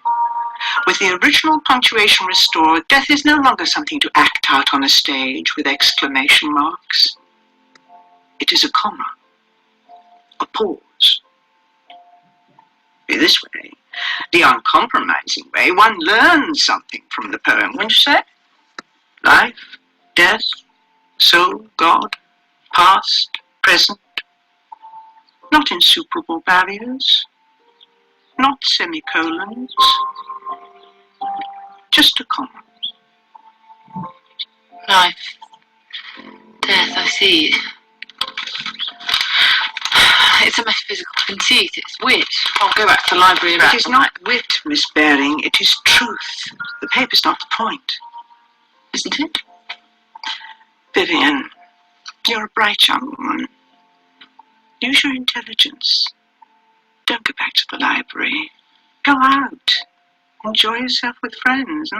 With the original punctuation restored, death is no longer something to act out on a stage with exclamation marks. It is a comma, a pause. In this way, the uncompromising way, one learns something from the poem, wouldn't you say? Life, death, soul, God, past, present, not insuperable barriers, not semicolons, just a comma. Life, death, I see. It's a metaphysical conceit, it's wit. I'll go back to the library. It is not wit, Miss Baring, it is truth. The paper's not the point. Isn't it? Vivian, you're a bright young woman. Use your intelligence. Don't go back to the library. Go out. Enjoy yourself with friends,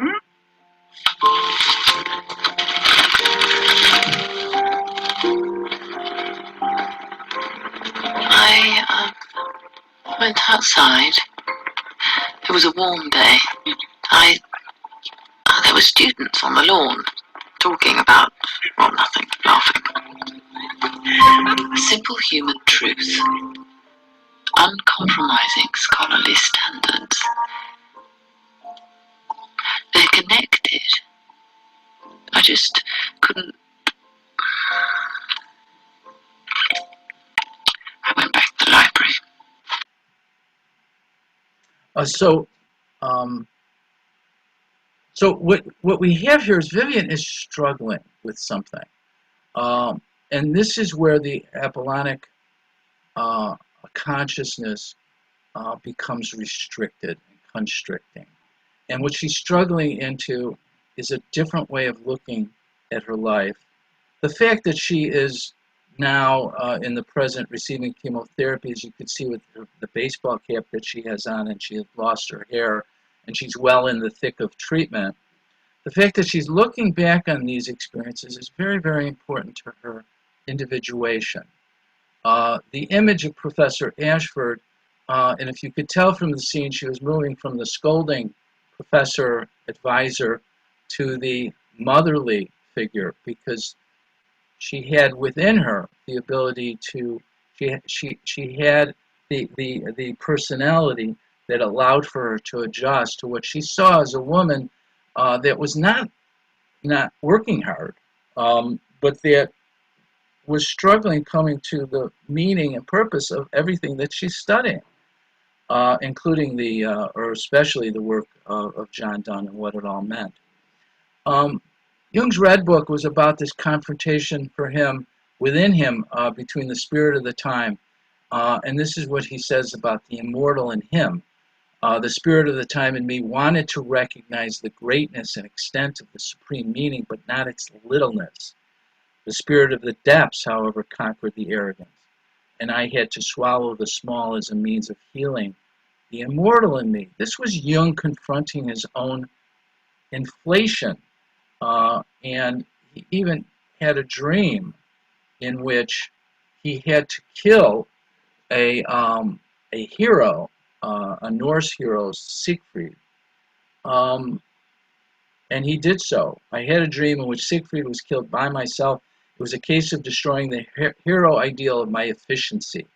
I went outside. It was a warm day. There were students on the lawn talking about, well, nothing, laughing. A simple human truth. Uncompromising scholarly standards. They're connected. I just couldn't. I went back to the library. So what we have here is Vivian is struggling with something, and this is where the Apollonic consciousness becomes restricted and constricting. And what she's struggling into is a different way of looking at her life. The fact that she is now in the present receiving chemotherapy, as you can see with the baseball cap that she has on, and she has lost her hair, and she's well in the thick of treatment. The fact that she's looking back on these experiences is very, very important to her individuation. The image of Professor Ashford, and if you could tell from the scene, she was moving from the scolding professor advisor to the motherly figure, because she had within her the ability to, she had the personality that allowed for her to adjust to what she saw as a woman that was not working hard, but that was struggling coming to the meaning and purpose of everything that she's studying, including or especially the work of John Donne and what it all meant. Jung's Red Book was about this confrontation for him, within him, between the spirit of the time, and this is what he says about the immortal in him. The spirit of the time in me wanted to recognize the greatness and extent of the supreme meaning, but not its littleness. The spirit of the depths, however, conquered the arrogance, and I had to swallow the small as a means of healing the immortal in me. This was Jung confronting his own inflation, and he even had a dream in which he had to kill a hero, a Norse hero, Siegfried, and he did so. I had a dream in which Siegfried was killed by myself. It was a case of destroying the hero ideal of my efficiency.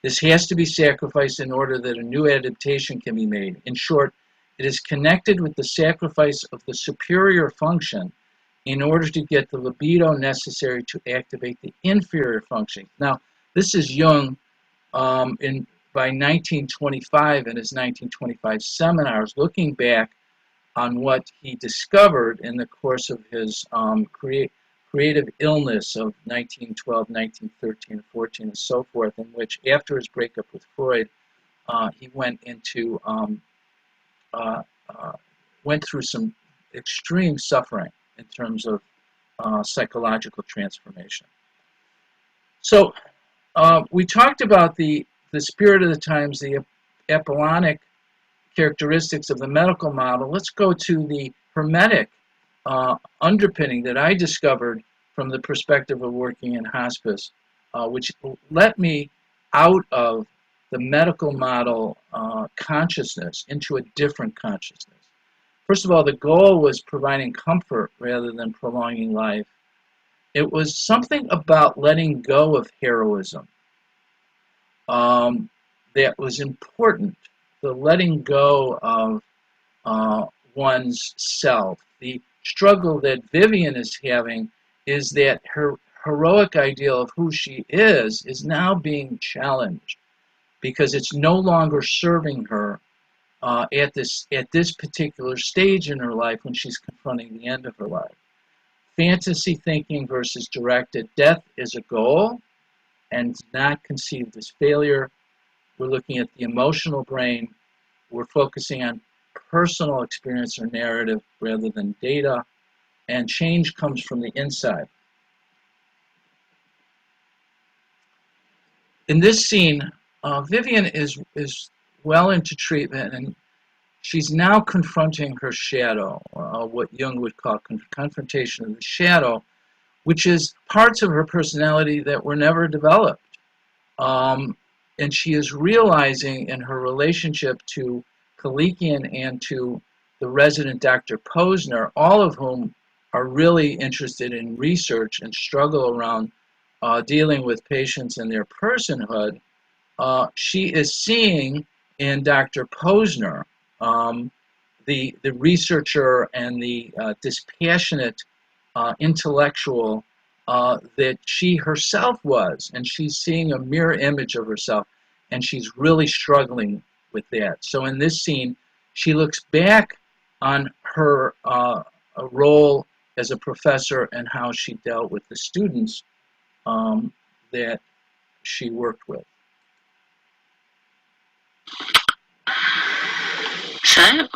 This has to be sacrificed in order that a new adaptation can be made. In short, it is connected with the sacrifice of the superior function in order to get the libido necessary to activate the inferior function. Now, this is Jung by 1925 in his 1925 seminars, looking back on what he discovered in the course of his creative illness of 1912, 1913, 14, and so forth, in which, after his breakup with Freud, he went through some extreme suffering in terms of psychological transformation. So we talked about the spirit of the times, the Apollonic characteristics of the medical model. Let's go to the Hermetic underpinning that I discovered from the perspective of working in hospice, which let me out of the medical model consciousness into a different consciousness. First of all, the goal was providing comfort rather than prolonging life. It was something about letting go of heroism that was important, the letting go of one's self. The struggle that Vivian is having is that her heroic ideal of who she is now being challenged because it's no longer serving her at this particular stage in her life when she's confronting the end of her life. Fantasy thinking versus directed. Death is a goal and not conceived as failure. We're looking at the emotional brain. We're focusing on personal experience or narrative rather than data, and change comes from the inside. In this scene, Vivian is well into treatment, and she's now confronting her shadow, what Jung would call confrontation of the shadow, which is parts of her personality that were never developed. And she is realizing in her relationship to Kalikian and to the resident Dr. Posner, all of whom are really interested in research and struggle around dealing with patients and their personhood. She is seeing in Dr. Posner the researcher and the dispassionate intellectual that she herself was, and she's seeing a mirror image of herself, and she's really struggling with that. So in this scene, she looks back on her role as a professor and how she dealt with the students that she worked with. So,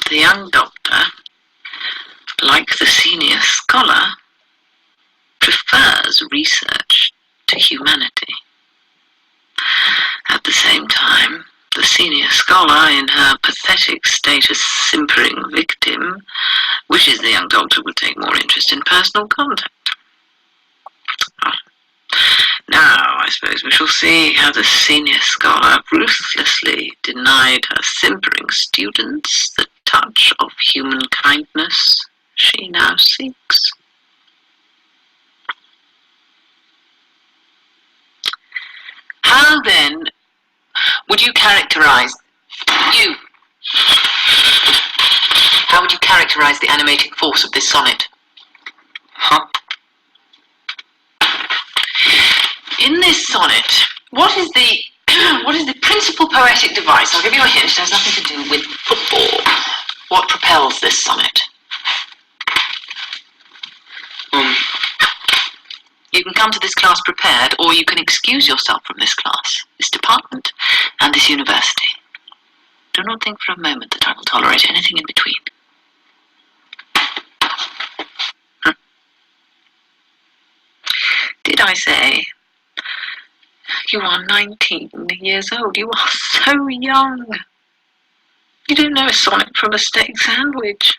the young doctor, like the senior scholar, prefers research to humanity. At the same time, the senior scholar, in her pathetic state as simpering victim, wishes the young doctor would take more interest in personal contact. Now, I suppose we shall see how the senior scholar ruthlessly denied her simpering students the touch of human kindness she now seeks. How then would you characterize you? How would you characterize the animating force of this sonnet? Huh? In this sonnet, what is the principal poetic device? I'll give you a hint. It has nothing to do with football. What propels this sonnet? You can come to this class prepared, or you can excuse yourself from this class, this department, and this university. Do not think for a moment that I will tolerate anything in between. Did I say? You are 19 years old. You are so young. You don't know a sonnet from a steak sandwich.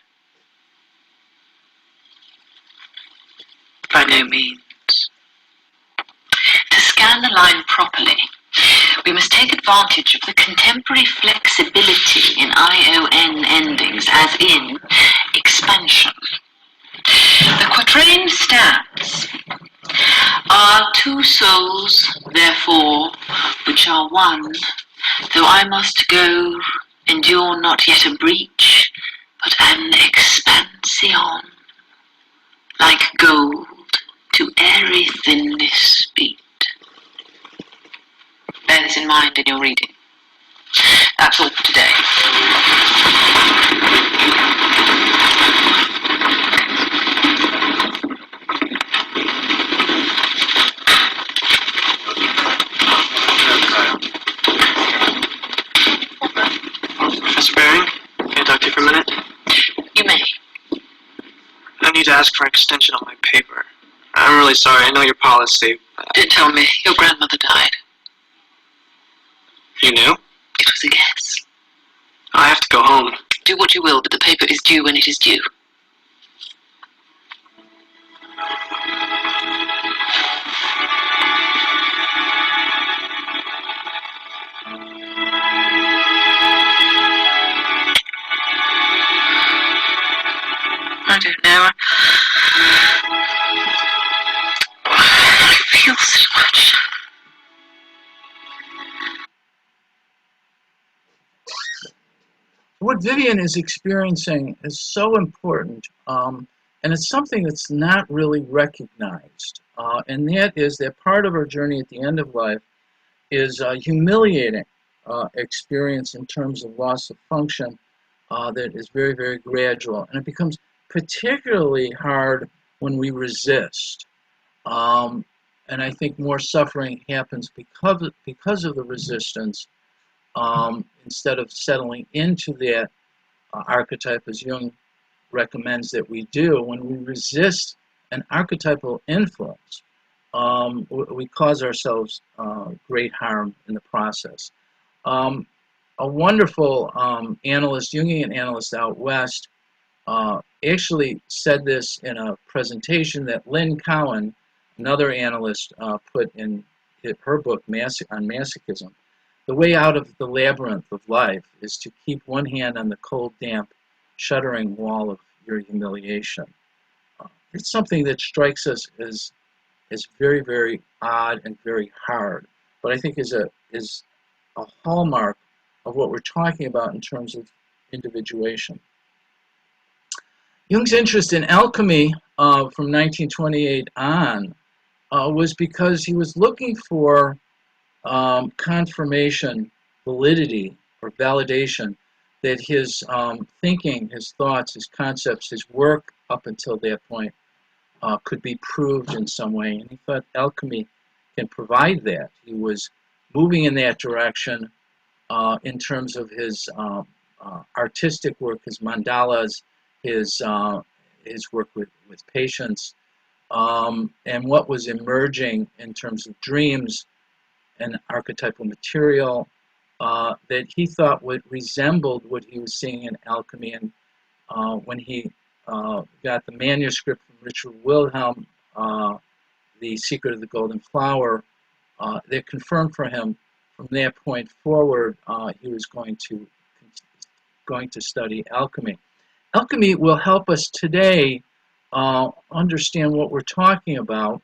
By no means. To scan the line properly, we must take advantage of the contemporary flexibility in ION endings, as in expansion. The quatrain stands: Are two souls, therefore, which are one, though I must go, endure not yet a breach, but an expansion, like gold to airy thinness beat. Bear this in mind in your reading. That's all for today. Professor Baring, can I talk to you for a minute? You may. I need to ask for an extension on my paper. I'm really sorry, I know your policy. Don't tell me. Your grandmother died. You knew? It was a guess. I have to go home. Do what you will, but the paper is due when it is due. I don't know. I feel so much. What Vivian is experiencing is so important, and it's something that's not really recognized. And that is that part of her journey at the end of life is a humiliating experience in terms of loss of function that is very, very gradual. And it becomes particularly hard when we resist. And I think more suffering happens because of the resistance, instead of settling into that archetype, as Jung recommends that we do. When we resist an archetypal influence, we cause ourselves great harm in the process. A wonderful analyst, Jungian analyst out west, actually said this in a presentation that Lynn Cowan, another analyst, put in her book on masochism. The way out of the labyrinth of life is to keep one hand on the cold, damp, shuddering wall of your humiliation. It's something that strikes us as very, very odd and very hard, but I think is a hallmark of what we're talking about in terms of individuation. Jung's interest in alchemy from 1928 on was because he was looking for confirmation, validity, or validation that his thinking, his thoughts, his concepts, his work up until that point could be proved in some way. And he thought alchemy can provide that. He was moving in that direction in terms of his artistic work, his mandalas, his work with patients, and what was emerging in terms of dreams and archetypal material that he thought resembled what he was seeing in alchemy. And when he got the manuscript from Richard Wilhelm, The Secret of the Golden Flower, that confirmed for him from that point forward he was going to study alchemy. Alchemy will help us today understand what we're talking about,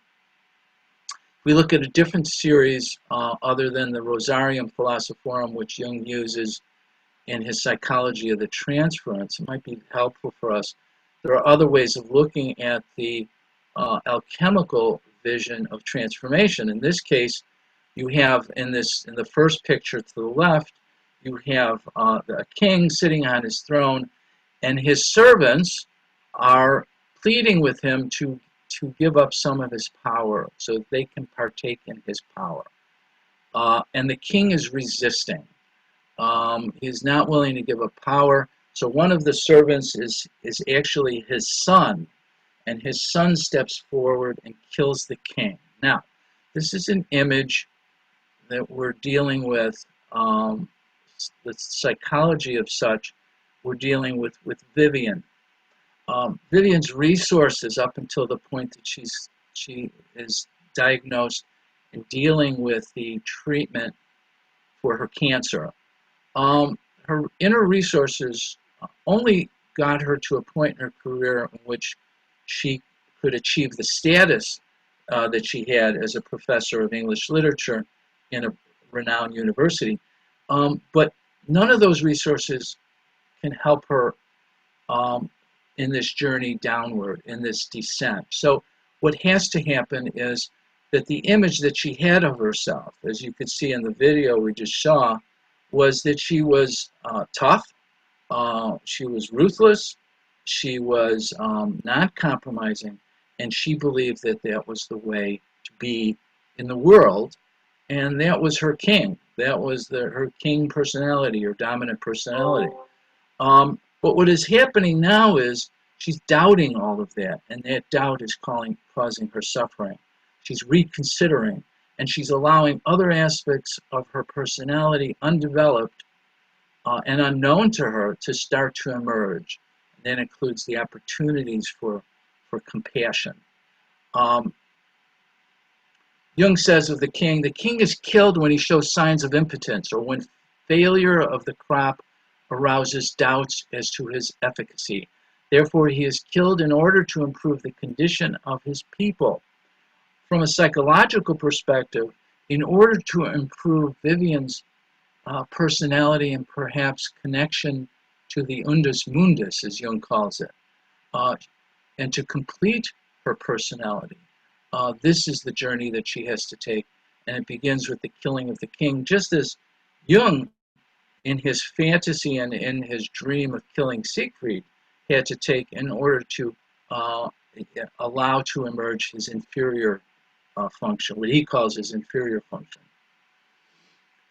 We look at a different series other than the Rosarium Philosophorum, which Jung uses in his Psychology of the Transference. It might be helpful for us. There are other ways of looking at the alchemical vision of transformation. In this case, you have in the first picture to the left, you have a king sitting on his throne, and his servants are pleading with him to give up some of his power so that they can partake in his power. And the king is resisting. He's not willing to give up power. So one of the servants is actually his son, and his son steps forward and kills the king. Now, this is an image that we're dealing with, the psychology of such. We're dealing with Vivian. Vivian's resources up until the point that she is diagnosed and dealing with the treatment for her cancer. Her inner resources only got her to a point in her career in which she could achieve the status that she had as a professor of English literature in a renowned university. But none of those resources can help her in this journey downward, in this descent. So what has to happen is that the image that she had of herself, as you could see in the video we just saw, was that she was tough, she was ruthless, she was not compromising, and she believed that that was the way to be in the world, and that was her king. That was her king personality, or dominant personality. But what is happening now is she's doubting all of that, and that doubt is causing her suffering. She's reconsidering, and she's allowing other aspects of her personality, undeveloped and unknown to her, to start to emerge. And that includes the opportunities for compassion. Jung says of the king is killed when he shows signs of impotence, or when failure of the crop arouses doubts as to his efficacy. Therefore, he is killed in order to improve the condition of his people. From a psychological perspective, in order to improve Vivian's personality and perhaps connection to the undus mundus, as Jung calls it, and to complete her personality, this is the journey that she has to take, and it begins with the killing of the king, just as Jung, in his fantasy and in his dream of killing Siegfried, had to take in order to allow to emerge his inferior function, what he calls his inferior function.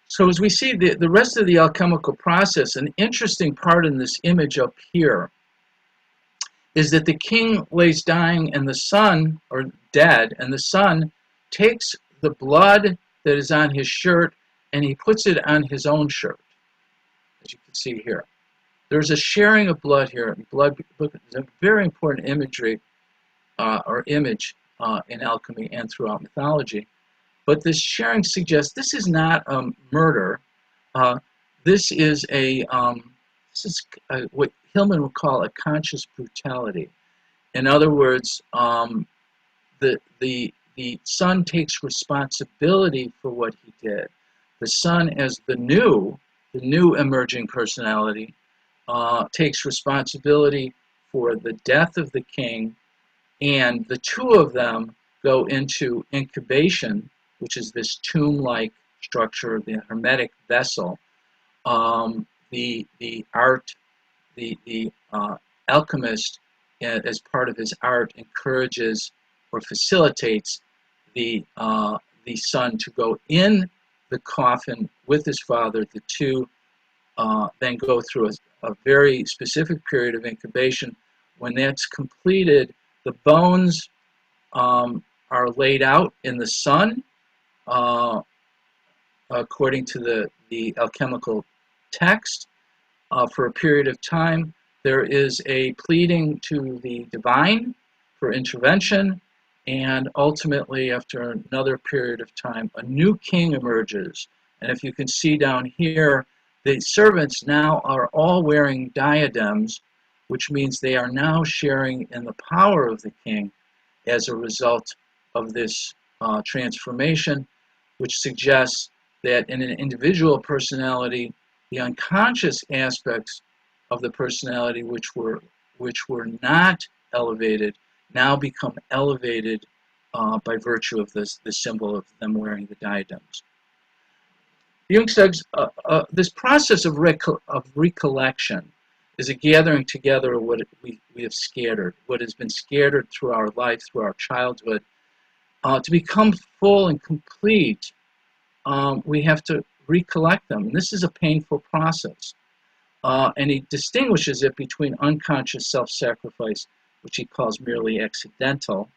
So as we see the rest of the alchemical process, an interesting part in this image up here is that the king lays dying and the son, or dead, and the son takes the blood that is on his shirt and he puts it on his own shirt, as you can see here. There's a sharing of blood here. Blood is a very important imagery or image in alchemy and throughout mythology. But this sharing suggests this is not a murder. This is what Hillman would call a conscious brutality. In other words, the son takes responsibility for what he did. The son, as the new emerging personality, takes responsibility for the death of the king, and the two of them go into incubation, which is this tomb-like structure, the hermetic vessel. The alchemist, as part of his art, encourages or facilitates the son to go in the coffin with his father. The two then go through a very specific period of incubation. When that's completed, the bones are laid out in the sun, according to the alchemical text, for a period of time. There is a pleading to the divine for intervention, and ultimately, after another period of time, a new king emerges. And if you can see down here, the servants now are all wearing diadems, which means they are now sharing in the power of the king as a result of this transformation, which suggests that in an individual personality, the unconscious aspects of the personality which were not elevated now become elevated by virtue of the symbol of them wearing the diadems. Jung says this process of recollection is a gathering together of what we have scattered, what has been scattered through our life, through our childhood. To become full and complete, we have to recollect them. And this is a painful process. And he distinguishes it between unconscious self-sacrifice, which he calls merely accidental,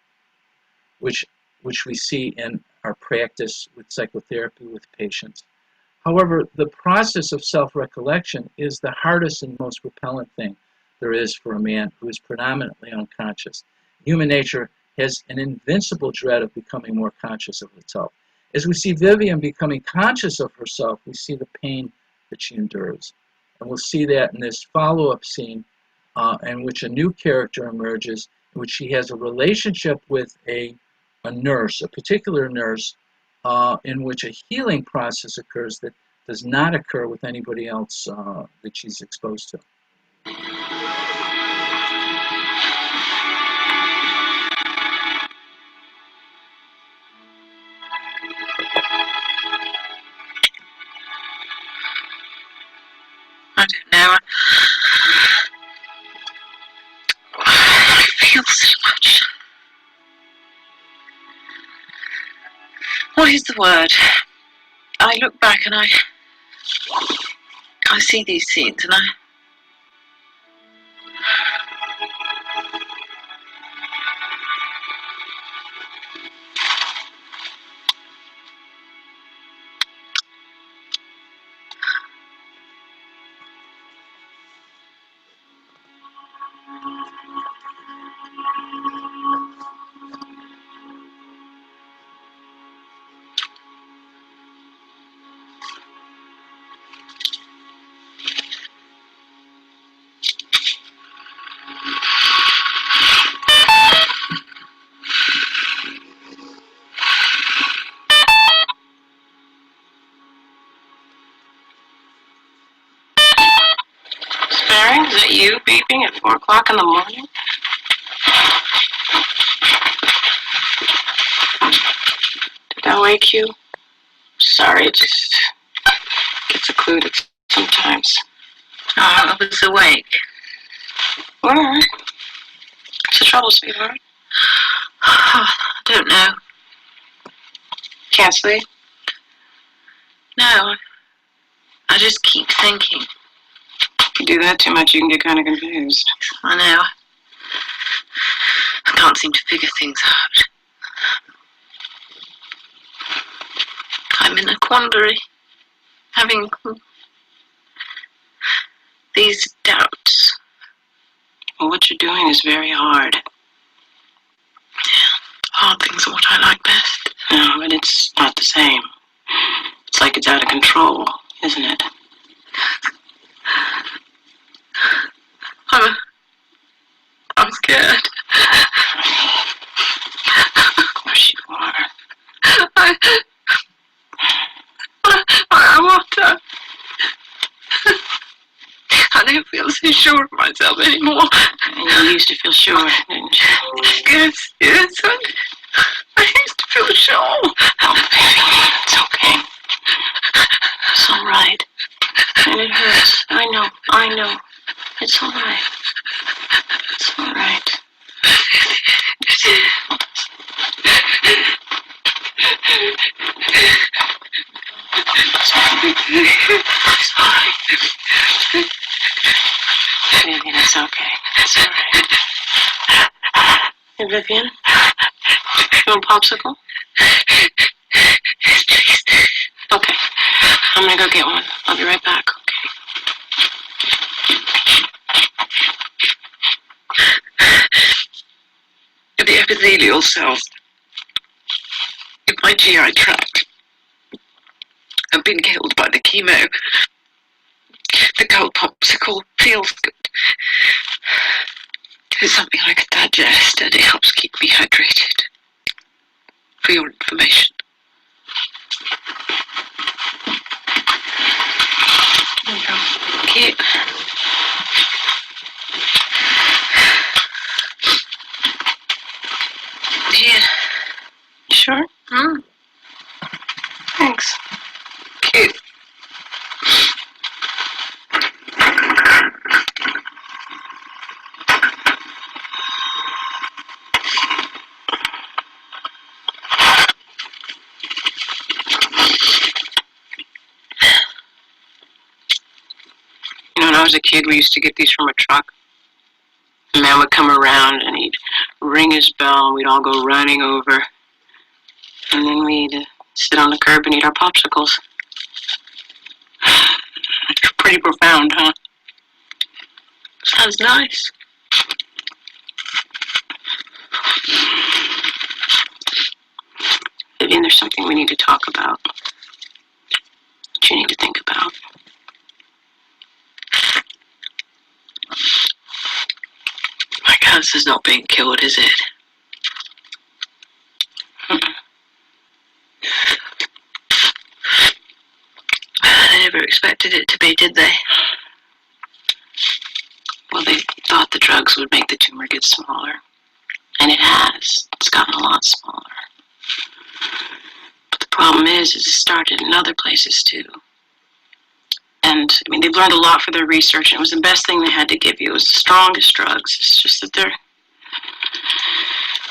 which we see in our practice with psychotherapy with patients. However, the process of self-recollection is the hardest and most repellent thing there is for a man who is predominantly unconscious. Human nature has an invincible dread of becoming more conscious of itself. As we see Vivian becoming conscious of herself, we see the pain that she endures. And we'll see that in this follow-up scene in which a new character emerges, in which she has a relationship with a nurse, a particular nurse, in which a healing process occurs that does not occur with anybody else that she's exposed to. I don't know. I feel so much. What is the word? I look back and I see these scenes and Sparing? Is that you beeping at 4 o'clock in the morning? Did that wake you? Sorry, it just gets occluded sometimes. Oh, I was awake. Alright. What's the trouble, sweetheart? I don't know. Can't sleep? No, I just keep thinking. If you do that too much, you can get kind of confused. I know. I can't seem to figure things out. I'm in a quandary, having these doubts. Well, what you're doing is very hard. Hard things are what I like best. No, but it's not the same. It's like it's out of control, isn't it? I'm scared. Of course you are. I want to. I don't feel so sure of myself anymore. You used to feel sure, didn't you? Yes. I used to feel sure. Oh, baby, it's okay. It's all right. And it hurts. I know. It's all right. It's all right. It's all right. Vivian, it's okay. It's all right. Hey, Vivian? You want a popsicle? Please. Okay. I'm gonna go get one. I'll be right back, okay? The epithelial cells in my GI tract have been killed by the chemo. The cold popsicle feels good. It's something I can digest and it helps keep me hydrated. for your information. There you go. Okay. Yeah. You sure? Thanks. Cute. You know, when I was a kid, we used to get these from a truck. The man would come around and he'd ring his bell and we'd all go running over. And then we'd sit on the curb and eat our popsicles. Pretty profound, huh? Sounds nice. Vivian, there's something we need to talk about. That you need to think about. My cancer's not being cured, is it? They never expected it to be, did they? Well, they thought the drugs would make the tumor get smaller. And it has. It's gotten a lot smaller. But the problem is it started in other places too. And, I mean, they've learned a lot for their research, and it was the best thing they had to give you. It was the strongest drugs. It's just that there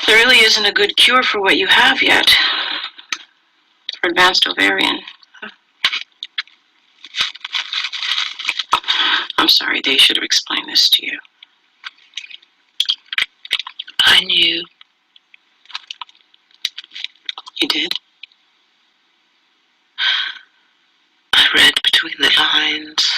really isn't a good cure for what you have yet. For advanced ovarian. I'm sorry, they should have explained this to you. I knew. You did? I read between the lines.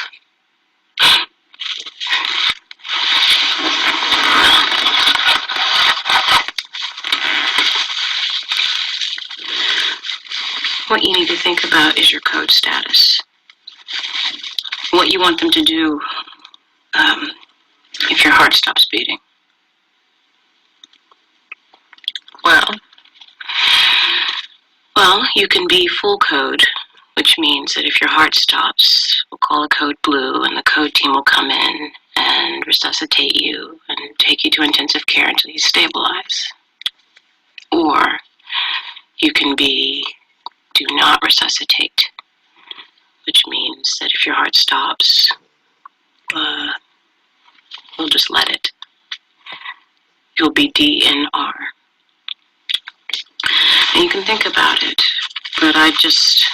What you need to think about is your code status. What you want them to do if your heart stops beating. Well, you can be full code, which means that if your heart stops, we'll call a code blue, and the code team will come in and resuscitate you and take you to intensive care until you stabilize. Or you can be do not resuscitate, which means that if your heart stops, we'll just let it. You'll be DNR. And you can think about it, but I just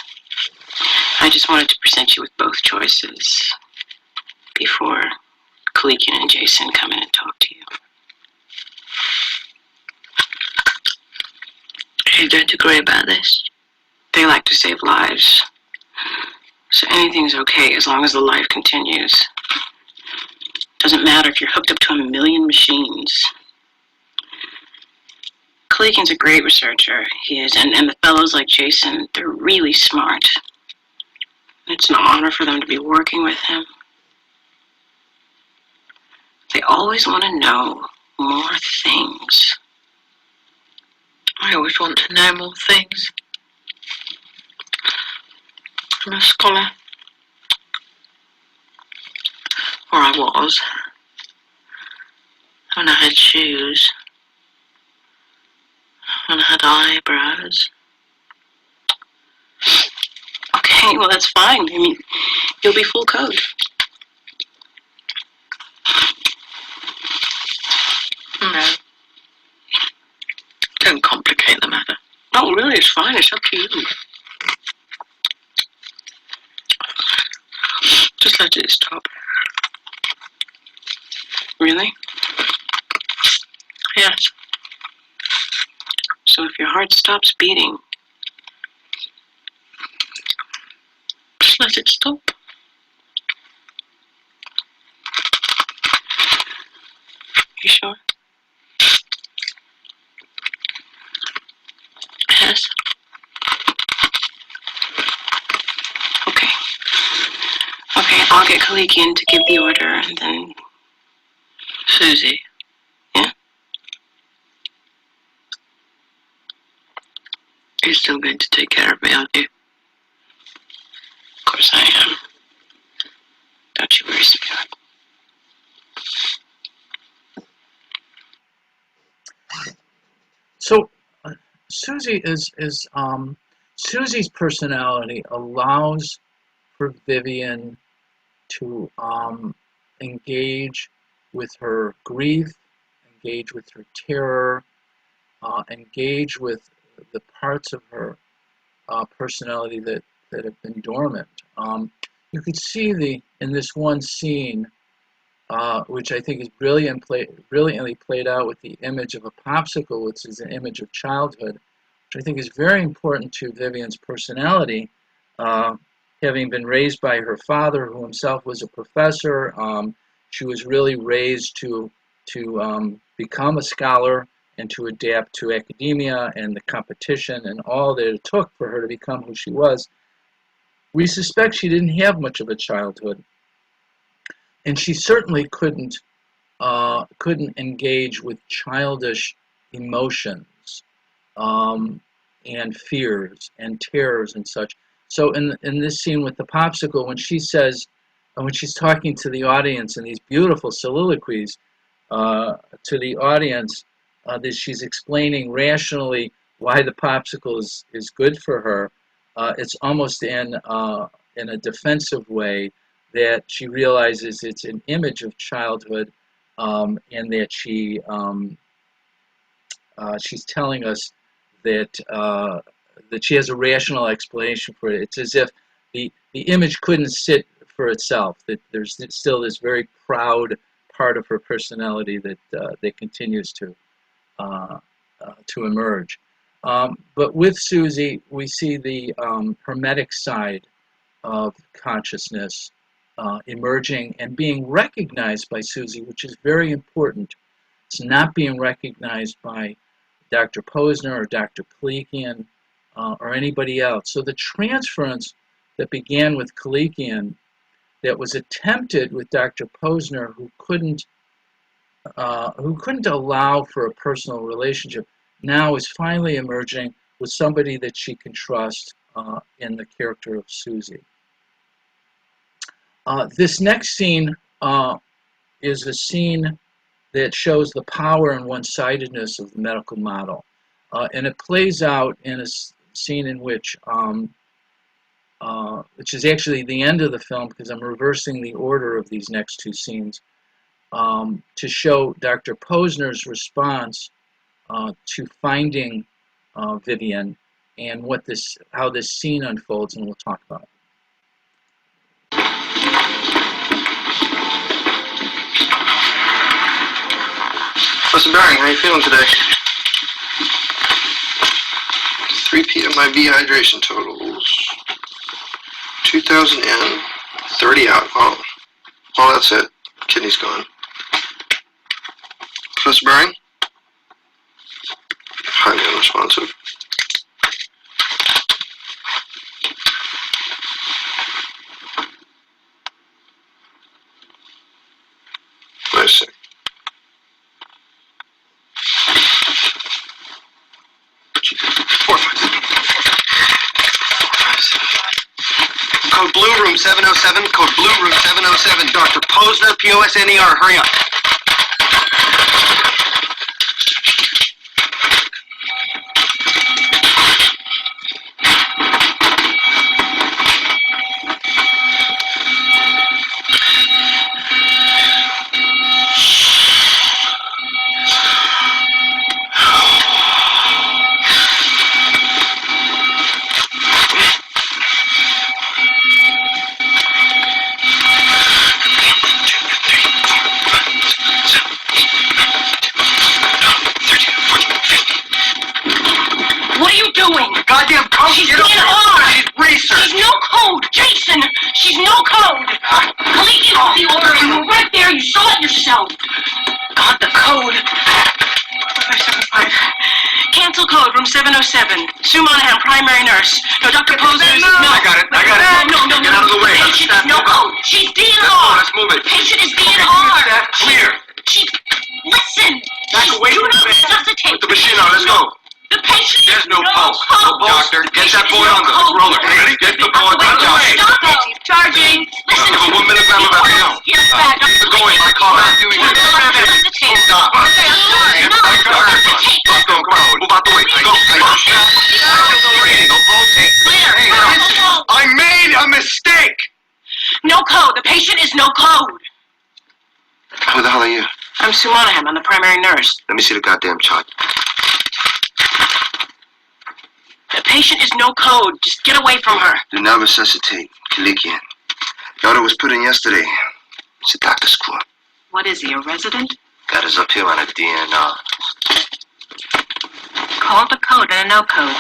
wanted to present you with both choices before Kalikian and Jason come in and talk to you. You don't agree about this? They like to save lives, so anything's okay as long as the life continues. Doesn't matter if you're hooked up to 1 million machines. Kalikian's a great researcher, he is, and the fellows like Jason, they're really smart. It's an honor for them to be working with him. They always want to know more things. I always want to know more things. I'm a scholar. Or I was. When I had shoes. When I had eyebrows. Okay, well that's fine. I mean, you'll be full code. No. Don't complicate the matter. No, really, it's fine. It's up to you. Just let it stop. Really? Yes. So if your heart stops beating, Just let it stop. you sure? Yes. Okay. Okay, I'll get Kalikian to give the order, and then... Susie. Yeah? You're still going to take care of me, aren't you? Of course I am. Don't you worry, sweetheart. So Susie Susie's personality allows for Vivian to engage with her grief, engage with her terror, engage with the parts of her personality that have been dormant. You could see in this one scene, which I think is brilliantly played out with the image of a popsicle, which is an image of childhood, which I think is very important to Vivian's personality. Having been raised by her father, who himself was a professor, she was really raised to become a scholar and to adapt to academia and the competition and all that it took for her to become who she was. We suspect she didn't have much of a childhood, and she certainly couldn't engage with childish emotions and fears and terrors and such. So in this scene with the popsicle, when she's talking to the audience in these beautiful soliloquies to the audience, that she's explaining rationally why the popsicle is good for her, it's almost in a defensive way, that she realizes it's an image of childhood, and that she's telling us that she has a rational explanation for it. It's as if the image couldn't sit for itself, that there's still this very proud part of her personality that continues to emerge. But with Susie, we see the hermetic side of consciousness emerging and being recognized by Susie, which is very important. It's not being recognized by Dr. Posner or Dr. Kalikian or anybody else. So the transference that began with Kalikian, that was attempted with Dr. Posner, who couldn't allow for a personal relationship, now is finally emerging with somebody that she can trust in the character of Susie. This next scene is a scene that shows the power and one-sidedness of the medical model. And it plays out in a scene in which is actually the end of the film, because I'm reversing the order of these next two scenes, to show Dr. Posner's response to finding Vivian and how this scene unfolds, and we'll talk about it. Professor Baring, how are you feeling today? 3 p.m. my V hydration totals 2,000 in, 30 out. Oh, that's it. Kidney's gone. Professor Baring? Highly unresponsive. I see. Code Blue Room 707, Code Blue Room 707, Dr. Posner, POSNER, hurry up. Goddamn code! She's DNR! She's research! She's no code! Jason! She's no code! Kalikian put the order, you were right there, you saw it yourself! God, the code! 575. Cancel code, room 707. Sue Monahan, primary nurse. No, Dr. Posner. No, I got it. No. Get out of the way. Patient is no code. She's DNR! Let's move it. Patient is DNR! Clear! Listen! Back away from the resuscitate! Put the machine on, let's go! The patient There's no pulse. code. Doctor, get that boy on the roller. Ready? Get the boy on the Stop it. Charging. Listen to Give a 1 minute battle back now. Here's back. Go in, my car. I'm doing this. Stop. Okay, I'm sorry. No. Let's go, come on. Move out the way. Go. Clear. I made a mistake. No code. The patient is no code. Who the hell are you? I'm Sue Monahan. I'm the primary nurse. Let me see the goddamn chart. The patient is no code. Just get away from her. Do not resuscitate. Kalikian. The order was put in yesterday. It's a doctor's quote. What is he, a resident? Got us up here on a DNR. Call the code and a no code.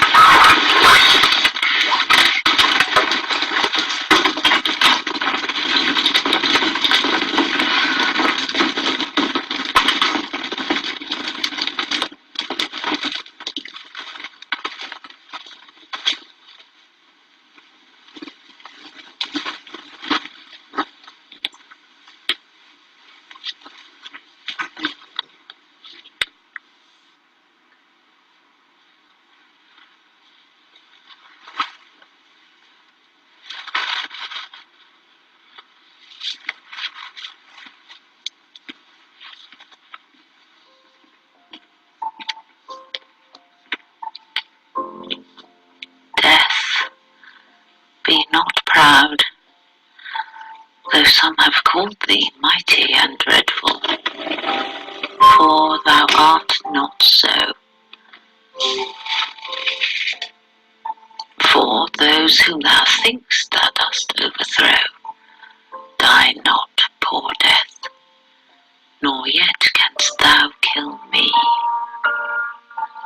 Death, be not proud, though some have called thee mighty and dreadful, for thou art not so. For those whom thou think'st thou dost overthrow, die not, poor death, nor yet canst thou kill me.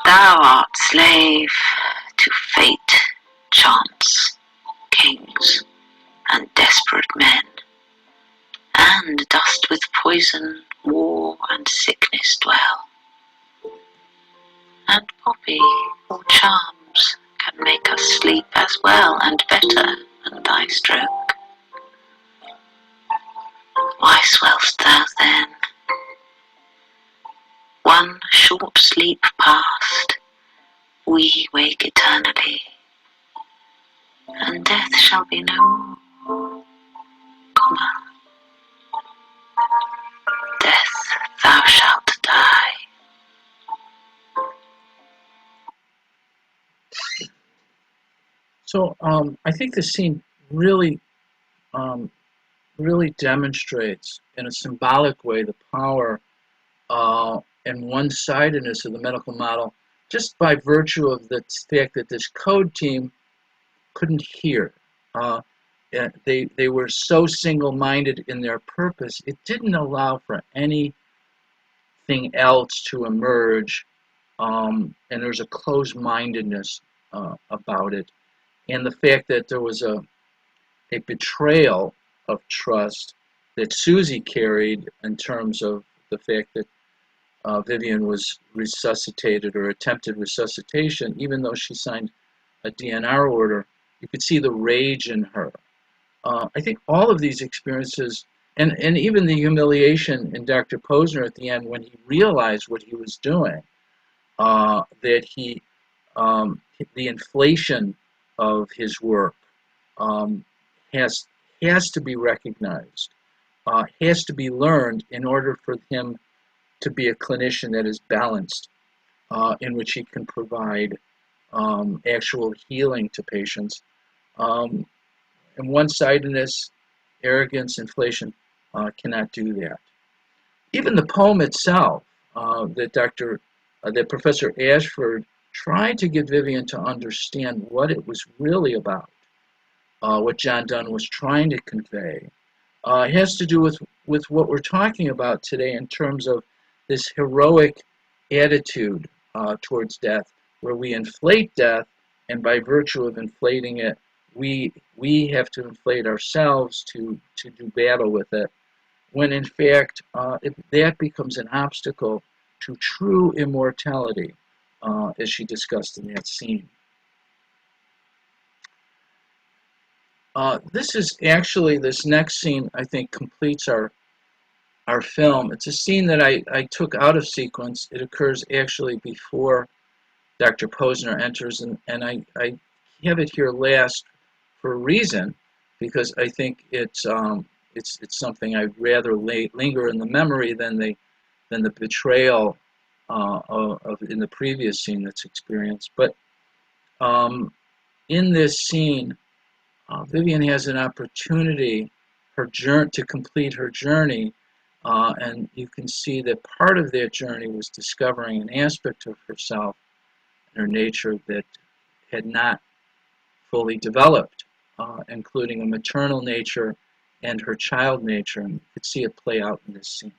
Thou art slave to fate, chance, kings, and desperate men, and dost with poison, war, and sickness dwell. And poppy or charms can make us sleep as well and better than thy stroke. Why swell'st thou then? One short sleep past, we wake eternally, and death shall be no more, comma. Death, thou shalt die. So I think this scene really, really demonstrates in a symbolic way the power and one-sidedness of the medical model, just by virtue of the fact that this code team couldn't hear. They were so single-minded in their purpose, it didn't allow for anything else to emerge, and there's a closed-mindedness about it. And the fact that there was a betrayal of trust that Susie carried in terms of the fact that Vivian was resuscitated or attempted resuscitation, even though she signed a DNR order, you could see the rage in her. I think all of these experiences, and even the humiliation in Dr. Posner at the end when he realized what he was doing, that the inflation of his work has to be recognized, has to be learned in order for him to be a clinician that is balanced, in which he can provide actual healing to patients. And one-sidedness, arrogance, inflation cannot do that. Even the poem itself, that Professor Ashford tried to get Vivian to understand what it was really about, what John Donne was trying to convey, has to do with what we're talking about today in terms of this heroic attitude towards death, where we inflate death, and by virtue of inflating it, we have to inflate ourselves to do battle with it, when in fact that becomes an obstacle to true immortality, as she discussed in that scene. This next scene, I think, completes our film. It's a scene that I took out of sequence. It occurs actually before Dr. Posner enters, and I have it here last for a reason, because I think it's something I'd rather linger in the memory than the betrayal of in the previous scene that's experienced. But in this scene, Vivian has an opportunity to complete her journey, and you can see that part of that journey was discovering an aspect of herself and her nature that had not fully developed, including a maternal nature and her child nature, and you could see it play out in this scene.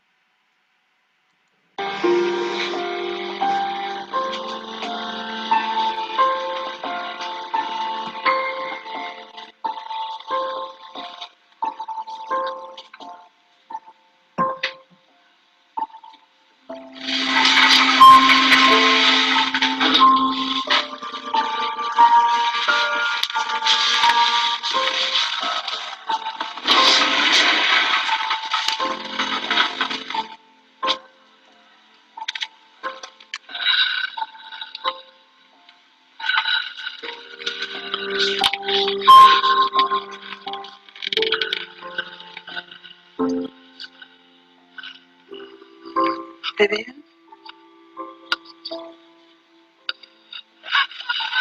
Vivian?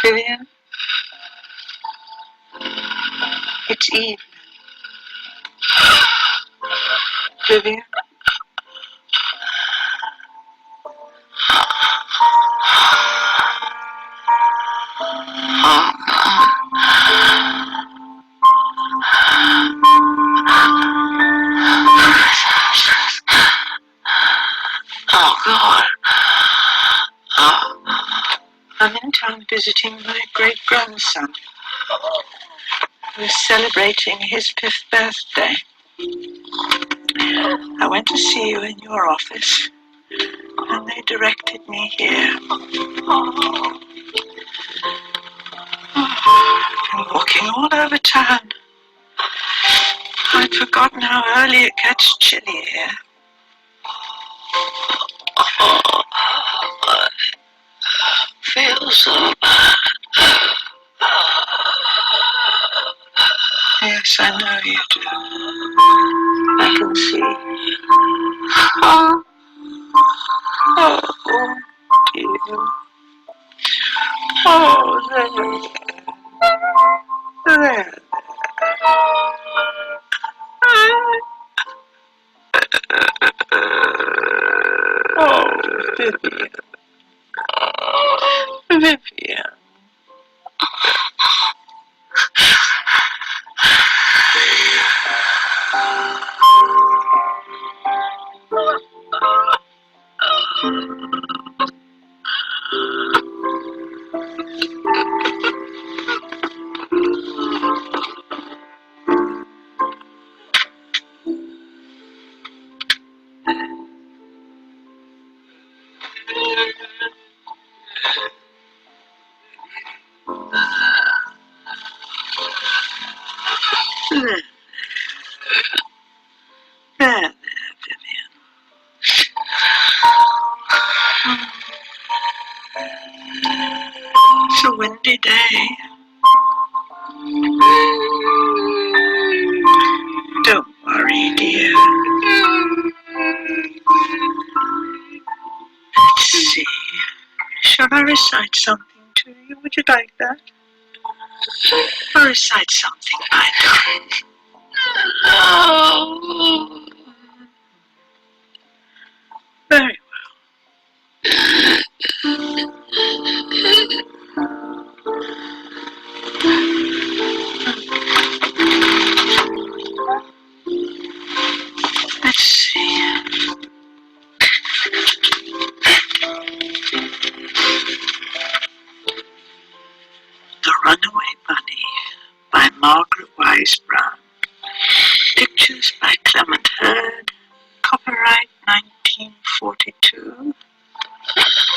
Vivian? It's Eve. Vivian? Oh, God. I'm in town visiting my great-grandson, who's celebrating his 5th birthday. I went to see you in your office, and they directed me here. I'm walking all over town. I'd forgotten how early it gets chilly here. I feel so bad. Yes, I know you do. I can see. Oh, Oh, dear. Oh, there. Oh, Vivian. Vivian. There, Vivian. It's a windy day. Don't worry, dear. Let's see. Shall I recite something to you? Would you like that? I'll recite something, my darling. no. Very well. Let's see. The Runaway Bunny by Margaret Wise Brown. Pictures by Clement Hurd. Copyright 1942.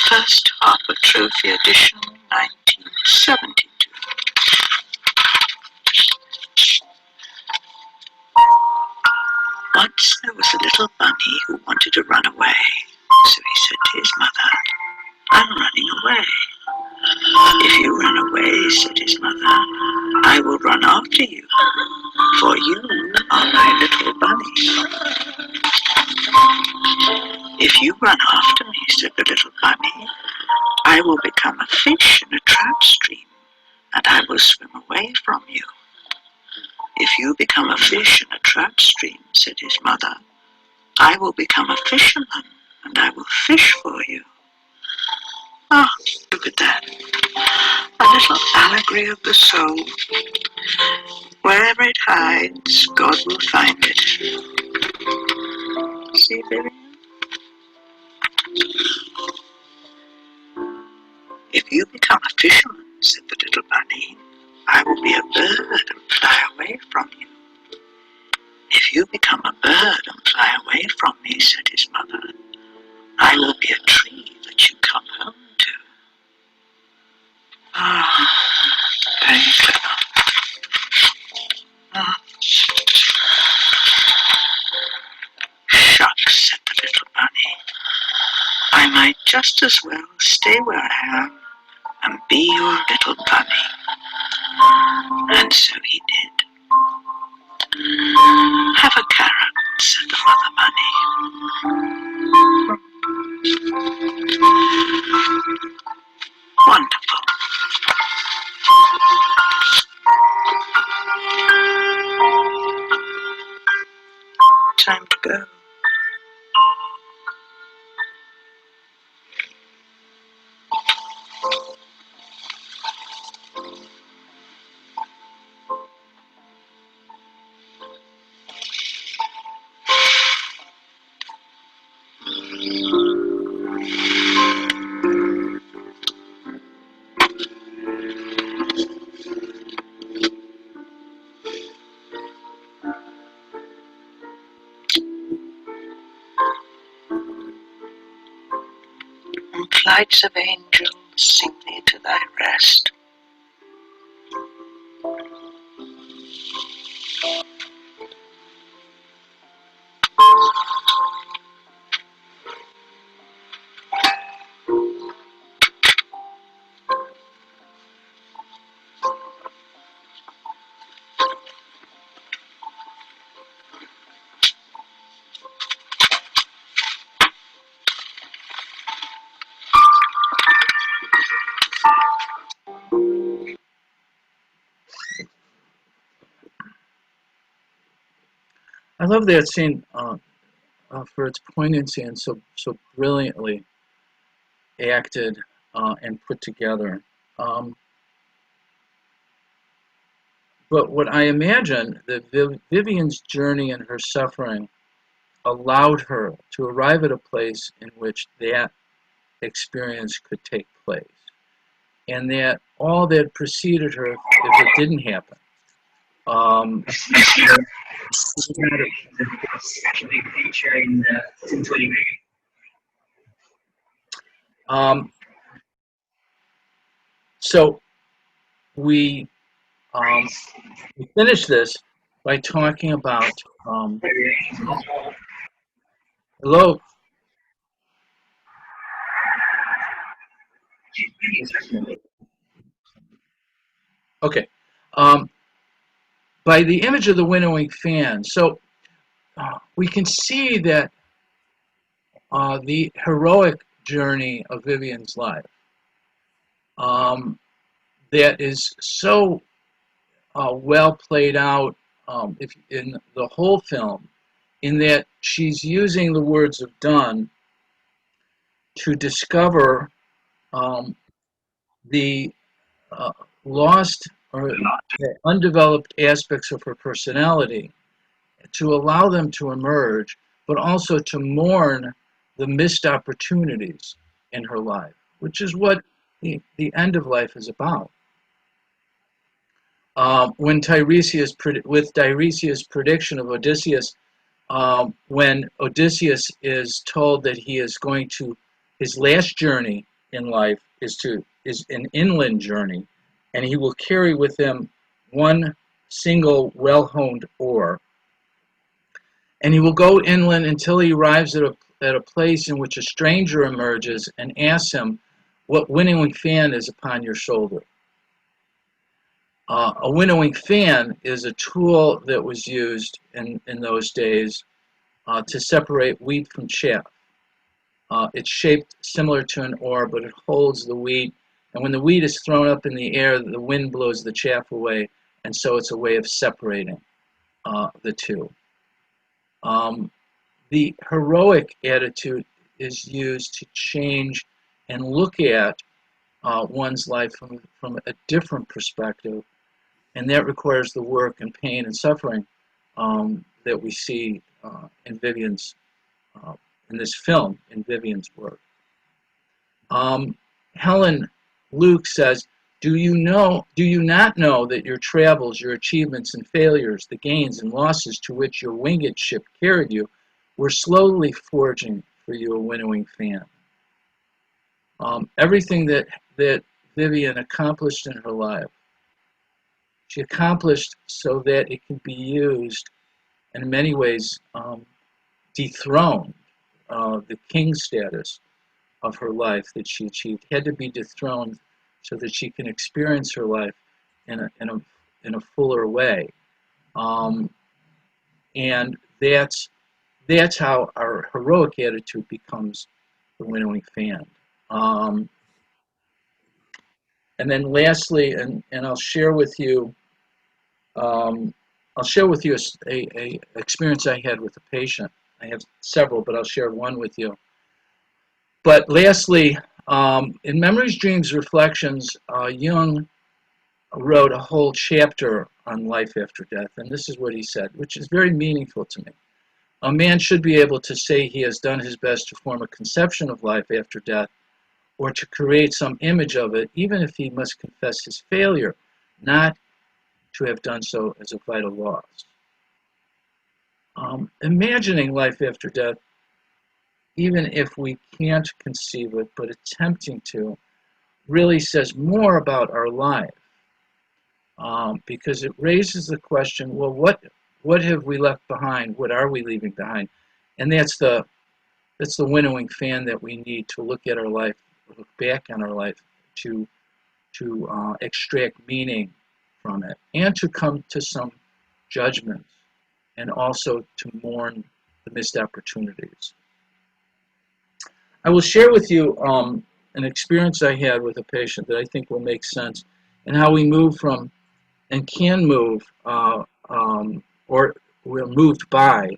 First Harper Trophy edition 1972. Once there was a little bunny who wanted to run away. So he said to his mother, "I'm running away. said his mother. I will run after you, for you are my little bunny. If you run after me, said the little bunny, I will become a fish in a trout stream, and I will swim away from you. If you become a fish in a trout stream, said his mother, I will become a fisherman, and I will fish for you. Ah, look at that. A little allegory of the soul. Wherever it hides, God will find it. See, Vivian? If you become a fisherman, said the little bunny, I will be a bird and fly away from you. If you become a bird and fly away from me, said his mother, I will be a tree that you come home to. Ah, very clever. Ah. Shucks, said the little bunny. I might just as well stay where I am and be your little bunny. And so he did. Have a carrot, said the mother bunny. Wonderful. Time to go. And flights of angels sing thee to thy rest. I love that scene for its poignancy and so brilliantly acted and put together. But what I imagine that Vivian's journey and her suffering allowed her to arrive at a place in which that experience could take place, and that all that preceded her, if it didn't happen, so we finish this by talking about hello. Okay. By the image of the winnowing fan. So we can see that the heroic journey of Vivian's life that is so well played out in the whole film, in that she's using the words of Donne to discover the lost or the undeveloped aspects of her personality, to allow them to emerge, but also to mourn the missed opportunities in her life, which is what the end of life is about. When with Tiresias' prediction of Odysseus, when Odysseus is told that he is going to, his last journey in life is an inland journey, and he will carry with him one single well-honed oar. And he will go inland until he arrives at a place in which a stranger emerges and asks him, what winnowing fan is upon your shoulder? A winnowing fan is a tool that was used in those days to separate wheat from chaff. It's shaped similar to an oar, but it holds the wheat. And when the wheat is thrown up in the air, the wind blows the chaff away. And so it's a way of separating the two. The heroic attitude is used to change and look at one's life from a different perspective. And that requires the work and pain and suffering that we see in Vivian's, in this film, in Vivian's work. Helen Luke says, do you not know that your travels, your achievements and failures, the gains and losses to which your winged ship carried you, were slowly forging for you a winnowing fan? Everything that Vivian accomplished in her life, she accomplished so that it could be used, and in many ways dethroned the king status of her life that she achieved, had to be dethroned so that she can experience her life in a fuller way. And that's how our heroic attitude becomes the winnowing fan. And then lastly, and I'll share with you a experience I had with a patient. I have several, but I'll share one with you. But lastly, in Memories, Dreams, Reflections, Jung wrote a whole chapter on life after death, and this is what he said, which is very meaningful to me. A man should be able to say he has done his best to form a conception of life after death, or to create some image of it, even if he must confess his failure, not to have done so as a vital loss. Imagining life after death, even if we can't conceive it, but attempting to, really says more about our life, because it raises the question, well, what have we left behind? What are we leaving behind? And that's the winnowing fan that we need to look at our life, look back on our life, to extract meaning from it, and to come to some judgments, and also to mourn the missed opportunities. I will share with you an experience I had with a patient that I think will make sense, and how we move from, and can move, or we're moved by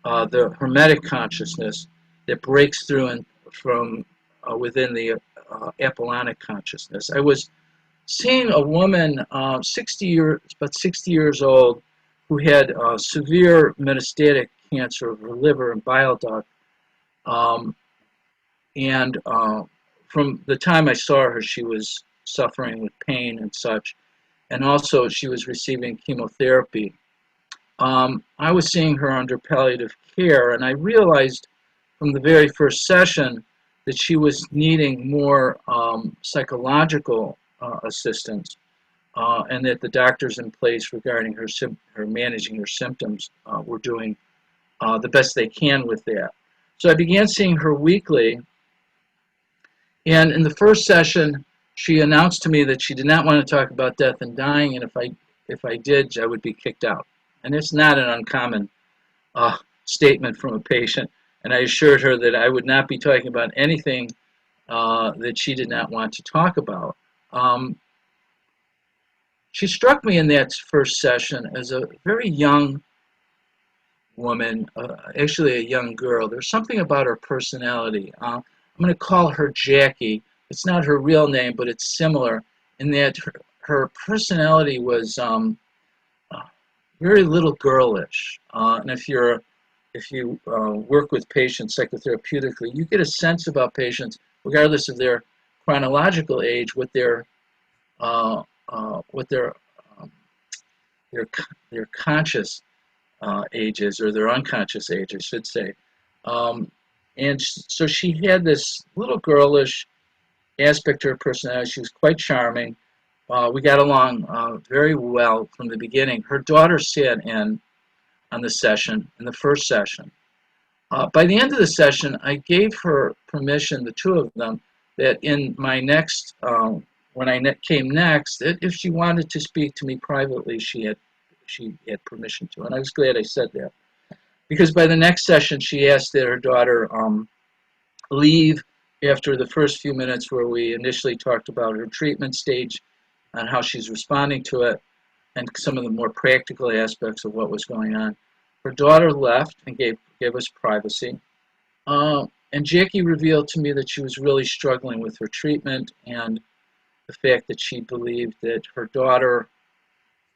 the hermetic consciousness that breaks through from within the Apollonic consciousness. I was seeing a woman, about 60 years old, who had severe metastatic cancer of her liver and bile duct. And from the time I saw her, she was suffering with pain and such. And also she was receiving chemotherapy. I was seeing her under palliative care, and I realized from the very first session that she was needing more psychological assistance, and that the doctors in place regarding her managing her symptoms were doing the best they can with that. So I began seeing her weekly, and in the first session, she announced to me that she did not want to talk about death and dying, and if I did, I would be kicked out. And it's not an uncommon statement from a patient. And I assured her that I would not be talking about anything that she did not want to talk about. She struck me in that first session as a very young woman, actually a young girl. There's something about her personality. I'm going to call her Jackie. It's not her real name, but it's similar in that her personality was very little girlish. And if you work with patients psychotherapeutically, you get a sense about patients, regardless of their chronological age, what their conscious age is, or their unconscious age, I should say. And so she had this little girlish aspect to her personality. She was quite charming. We got along very well from the beginning. Her daughter sat in on the session, in the first session. By the end of the session, I gave her permission, the two of them, that in my next, when I came next, that if she wanted to speak to me privately, she had permission to, and I was glad I said that, because by the next session she asked that her daughter leave after the first few minutes where we initially talked about her treatment stage and how she's responding to it and some of the more practical aspects of what was going on. Her daughter left and gave us privacy. And Jackie revealed to me that she was really struggling with her treatment and the fact that she believed that her daughter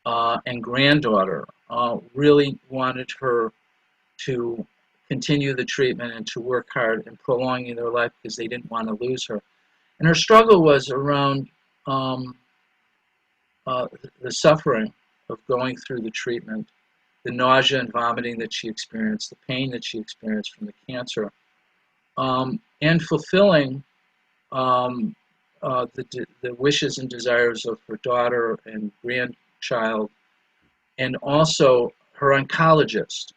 and granddaughter really wanted her to continue the treatment and to work hard in prolonging their life because they didn't want to lose her. And her struggle was around the suffering of going through the treatment, the nausea and vomiting that she experienced, the pain that she experienced from the cancer, and fulfilling the wishes and desires of her daughter and grandchild, and also her oncologist.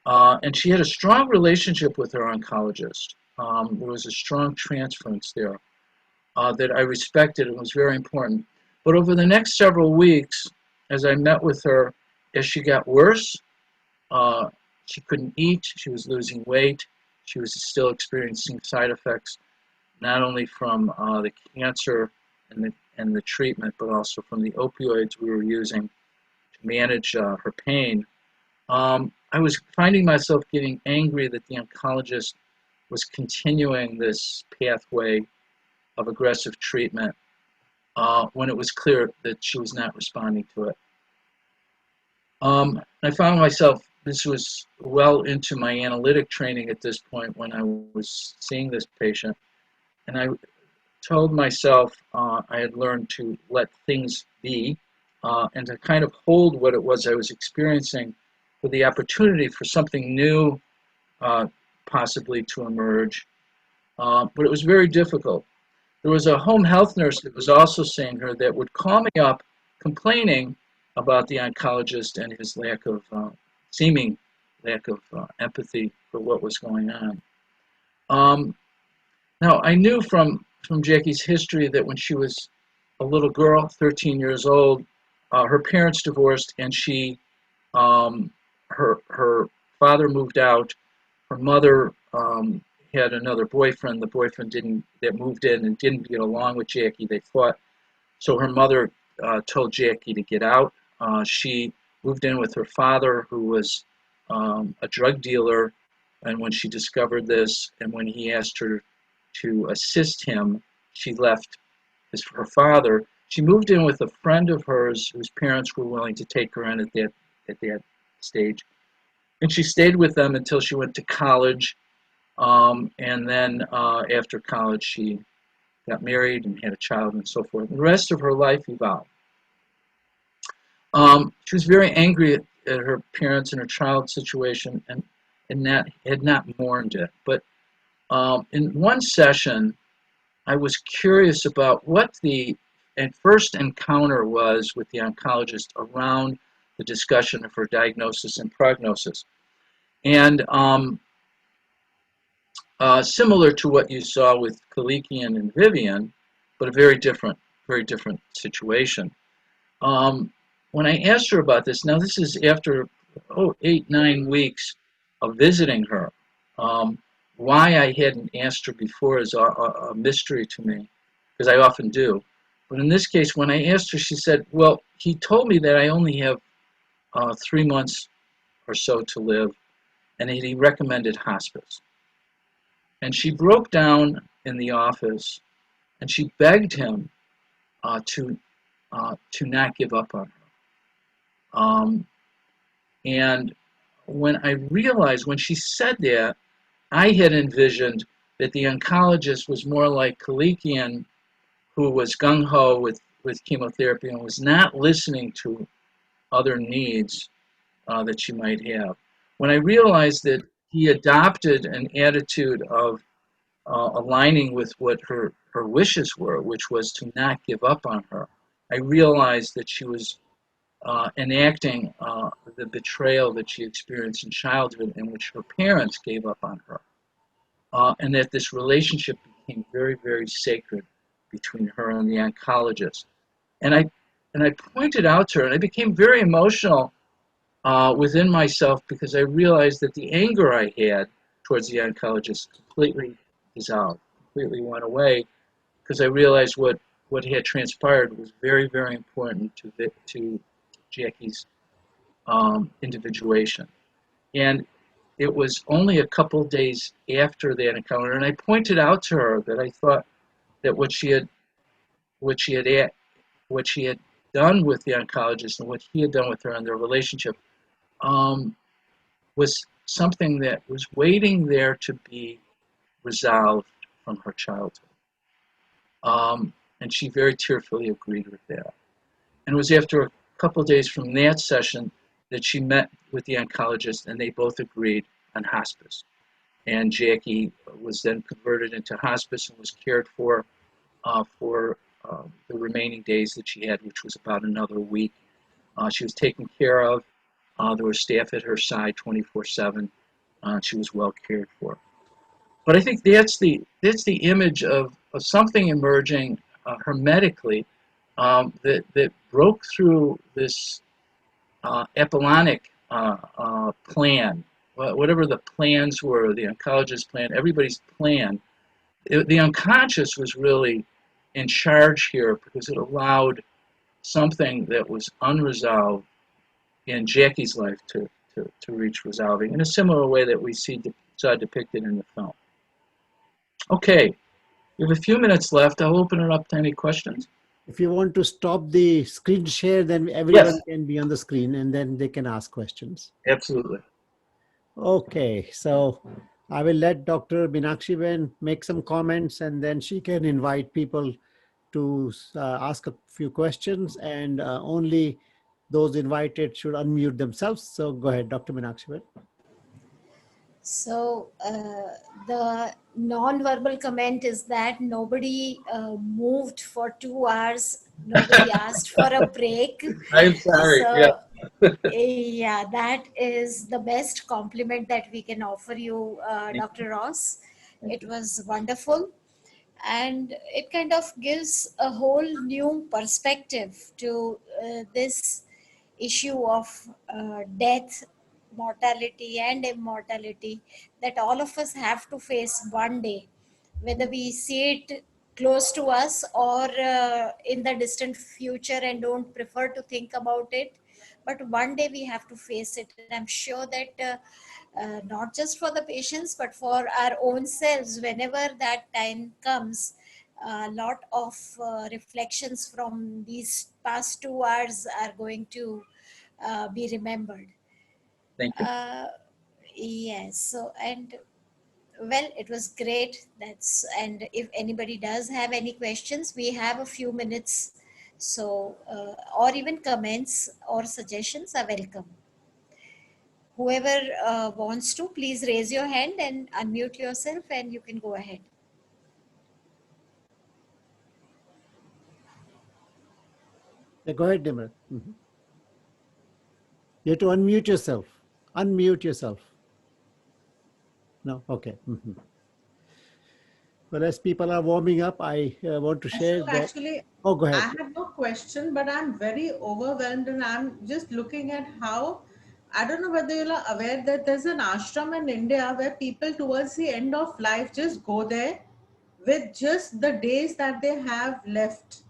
And she had a strong relationship with her oncologist. There was a strong transference there that I respected and was very important. But over the next several weeks, as I met with her, as she got worse, she couldn't eat, she was losing weight, she was still experiencing side effects, not only from the cancer and the treatment, but also from the opioids we were using to manage her pain. I was finding myself getting angry that the oncologist was continuing this pathway of aggressive treatment when it was clear that she was not responding to it. I found myself, this was well into my analytic training at this point when I was seeing this patient, and I told myself I had learned to let things be and to kind of hold what it was I was experiencing for the opportunity for something new possibly to emerge. But it was very difficult. There was a home health nurse that was also seeing her that would call me up complaining about the oncologist and his lack of, seeming lack of empathy for what was going on. Now, I knew from Jackie's history that when she was a little girl, 13 years old, her parents divorced, and she, her father moved out. Her mother had another boyfriend. The boyfriend that moved in and didn't get along with Jackie. They fought. So her mother told Jackie to get out. She moved in with her father, who was a drug dealer. And when she discovered this, and when he asked her to assist him, she left her father. She moved in with a friend of hers whose parents were willing to take her in at that stage. And she stayed with them until she went to college. And then after college, she got married and had a child and so forth. And the rest of her life evolved. She was very angry at her parents and her child's situation and had not mourned it. But in one session, I was curious about what the first encounter was with the oncologist around the discussion of her diagnosis and prognosis. And similar to what you saw with Kalikian and Vivian, but a very different situation. When I asked her about this, now this is after 8-9 weeks of visiting her. Why I hadn't asked her before is a mystery to me, because I often do. But in this case, when I asked her, she said, well, he told me that I only have 3 months or so to live, and he recommended hospice. And she broke down in the office, and she begged him to not give up on her. And when I realized, when she said that, I had envisioned that the oncologist was more like Kalikian, who was gung-ho with chemotherapy and was not listening to other needs that she might have. When I realized that he adopted an attitude of aligning with what her wishes were, which was to not give up on her, I realized that she was enacting the betrayal that she experienced in childhood, in which her parents gave up on her. And that this relationship became very, very sacred between her and the oncologist. And I pointed out to her, and I became very emotional within myself because I realized that the anger I had towards the oncologist completely dissolved, completely went away, because I realized what had transpired was very, very important to Jackie's individuation. And it was only a couple days after that encounter, and I pointed out to her that I thought that what she had done with the oncologist and what he had done with her in their relationship was something that was waiting there to be resolved from her childhood. And she very tearfully agreed with that. And it was after a couple of days from that session that she met with the oncologist, and they both agreed on hospice. And Jackie was then converted into hospice and was cared for the remaining days that she had, which was about another week. She was taken care of. There was staff at her side 24/7. She was well cared for. But I think that's the image of something emerging hermetically that broke through this epilogic plan, whatever the plans were, the oncologist plan, everybody's plan. The unconscious was really in charge here because it allowed something that was unresolved in Jackie's life to reach resolving in a similar way that we saw depicted in the film. Okay, we have a few minutes left. I'll open it up to any questions. If you want to stop the screen share, then everyone can be on the screen and then they can ask questions. Absolutely. Okay, so I will let Dr. Meenakshi make some comments, and then she can invite people to ask a few questions, and only those invited should unmute themselves. So go ahead, Dr. Meenakshi. So the non-verbal comment is that nobody moved for 2 hours. Nobody asked for a break. I'm sorry. So, yeah, that is the best compliment that we can offer you, Dr. Ross. It was wonderful. And it kind of gives a whole new perspective to this issue of death, mortality and immortality that all of us have to face one day, whether we see it close to us or in the distant future and don't prefer to think about it, but one day we have to face it. And I'm sure that not just for the patients but for our own selves, whenever that time comes, a lot of reflections from these past 2 hours are going to be remembered. Thank you. Yes. So, and well, it was great. And if anybody does have any questions, we have a few minutes. So, or even comments or suggestions are welcome. Whoever wants to, please raise your hand and unmute yourself, and you can go ahead. Yeah, go ahead, Nimrat. You have to unmute yourself. Unmute yourself. No? Okay. Well, as people are warming up, I want to share that. Actually, oh, go ahead. I have no question, but I'm very overwhelmed, and I'm just looking at how, I don't know whether you're aware that there's an ashram in India where people towards the end of life just go there with just the days that they have left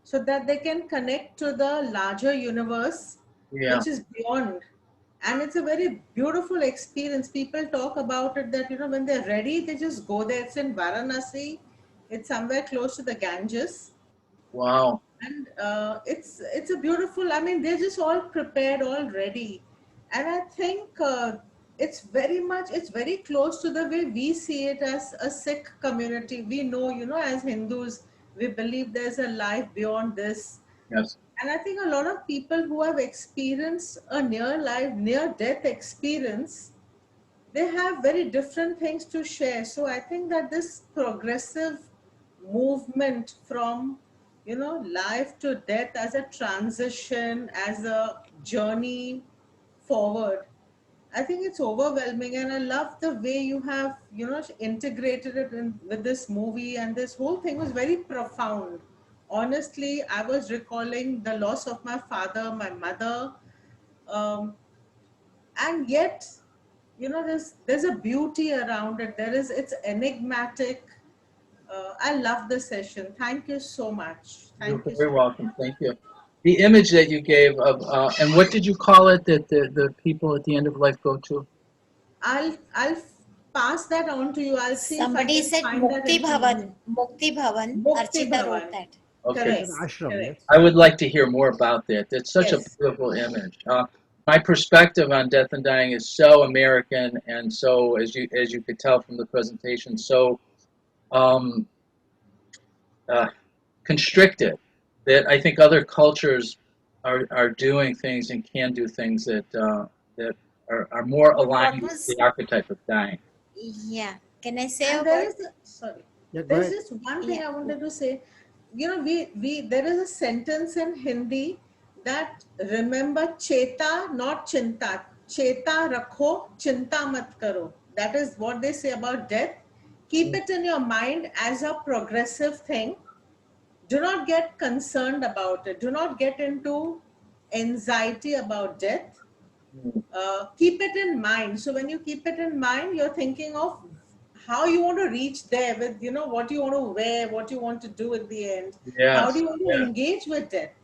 so that they can connect to the larger universe, which is beyond. And it's a very beautiful experience. People talk about it that, when they're ready, they just go there. It's in Varanasi. It's somewhere close to the Ganges. Wow. And it's a beautiful, I mean, they're just all prepared, all ready. And I think it's very close to the way we see it as a Sikh community. We know, as Hindus, we believe there's a life beyond this. Yes. And I think a lot of people who have experienced a near-death experience, they have very different things to share. So I think that this progressive movement from, life to death as a transition, as a journey forward, I think it's overwhelming, and I love the way you have, integrated it in with this movie, and this whole thing was very profound. Honestly, I was recalling the loss of my father, my mother, um, and yet, there's a beauty around it. It's enigmatic. I love the session. Thank you so much. You're Thank you very so much. welcome. Thank you. The image that you gave of, and what did you call it that the people at the end of life go to? I'll pass that on to you. I'll see if I Somebody can said find that Mukti information. Bhavan. Mukti Bhavan. Mukti Archita wrote Bhavan. that. Okay. It's an Correct. ashram, yes. Correct. I would like to hear more about that. It's such a Yes. beautiful image. My perspective on death and dying is so American, and so, as you could tell from the presentation, so um, constricted, that I think other cultures are doing things and can do things that are more But what aligned with was, the archetype of dying. yeah, can I say a And there word? is sorry. Yeah, go There's ahead. just one thing Yeah. I wanted to say. We there is a sentence in Hindi that remember cheta, not chinta. Cheta rakho, chinta mat karo. That is what they say about death. Keep it in your mind as a progressive thing. Do not get concerned about it. Do not get into anxiety about death. Keep it in mind. So when you keep it in mind, you're thinking of how you want to reach there with, what you want to wear, what you want to do at the end. How do Yes, you want to engage with it?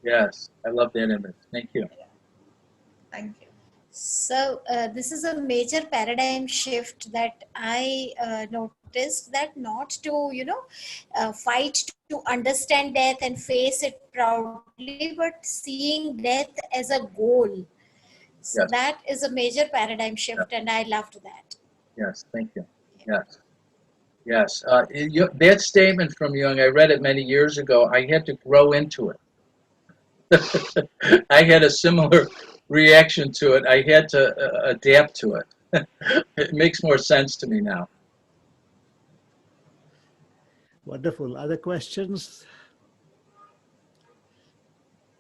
yes, I love that image. Thank you. Thank you. So this is a major paradigm shift that I noticed, that not to, fight to understand death and face it proudly, but seeing death as a goal. So Yes, that is a major paradigm shift, yes, and I loved that. yes. Thank you. Yes, yes. That statement from Jung, I read it many years ago. I had to grow into it. I had a similar reaction to it. I had to adapt to it. It makes more sense to me now. Wonderful. Other questions?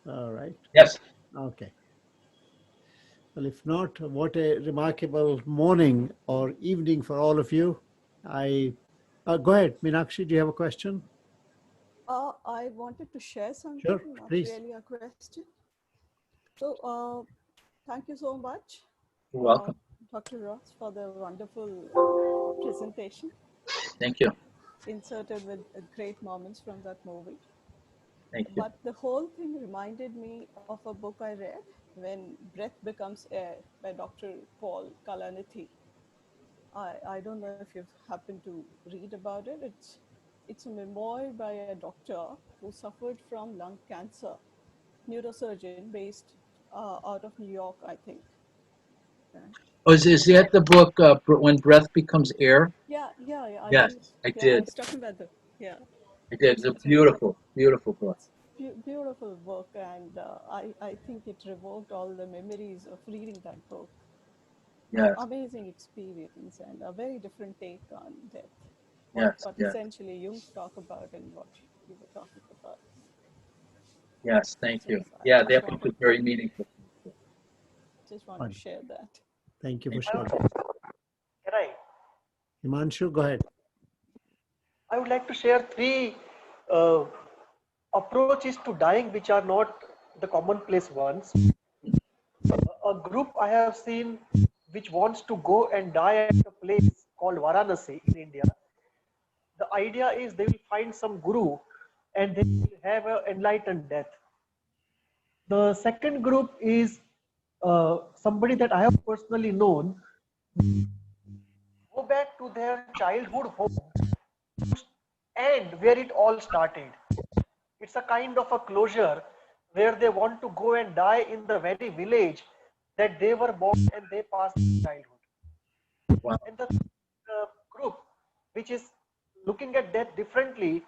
All right. Yes. Okay. Well, if not, what a remarkable morning or evening for all of you. I go ahead, Meenakshi. Do you have a question? I wanted to share something, Sure, not please. really a question. So, thank you so much, You're welcome. Dr. Ross, for the wonderful presentation, Thank you. inserted with great moments from that movie. Thank you. But the whole thing reminded me of a book I read, When Breath Becomes Air, by Dr. Paul Kalanithi. I don't know if you've happened to read about it. It's a memoir by a doctor who suffered from lung cancer, neurosurgeon based out of New York, I think. Okay. Oh, is that the book, When Breath Becomes Air? Yeah. I Yes, think, I yeah, I did. was talking about yeah. I did. It's a beautiful, beautiful book. Beautiful book, and I think it revoked all the memories of reading that book. Yes, Amazing experience and a very different take on death. yes, What yes, essentially Jung talk about and what you were talking about. yes. Thank So you. I Yeah, just that book was wanted very meaningful. to Wonderful. share that. Thank you for Can sharing. I? Himanshu, go ahead. I would like to share three uh, approaches to dying which are not the commonplace ones. A group I have seen which wants to go and die at a place called Varanasi in India. The idea is they will find some guru and they will have an enlightened death. The second group is somebody that I have personally known, go back to their childhood home and where it all started. It's a kind of a closure where they want to go and die in the very village that they were born and they passed their childhood. Wow. And the group which is looking at death differently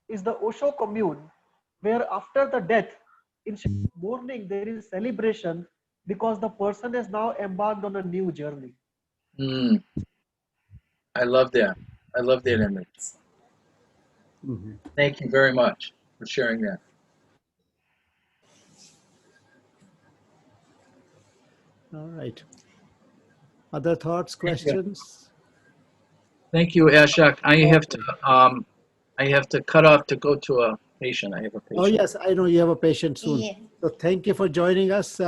is the Osho commune, where after the death, instead of mourning, there is celebration because the person has now embarked on a new journey. Mm, I love that. I love that image. Mhm. Thank you very much for sharing that. All right. Other thoughts, questions? Thank you, Ashok. I have to cut off to go to a patient. I have a patient. Oh, yes, I know you have a patient soon. Yeah. So thank you for joining us.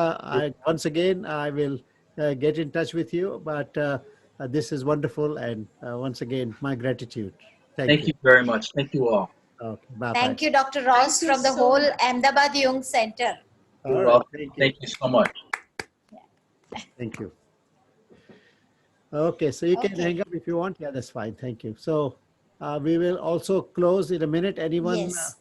Once again, I will get in touch with you, but this is wonderful. And once again, my gratitude. Thank you very much. Thank you all. Okay, bye-bye. Thank you, Dr. Ross, Thank you from the so whole much. Ahmedabad Jung Center. All You're right, welcome. thank you. Thank you so much. Thank you. Okay, so you can Okay. hang up if you want. Yeah, that's fine. Thank you. So we will also close in a minute. Anyone? Yes.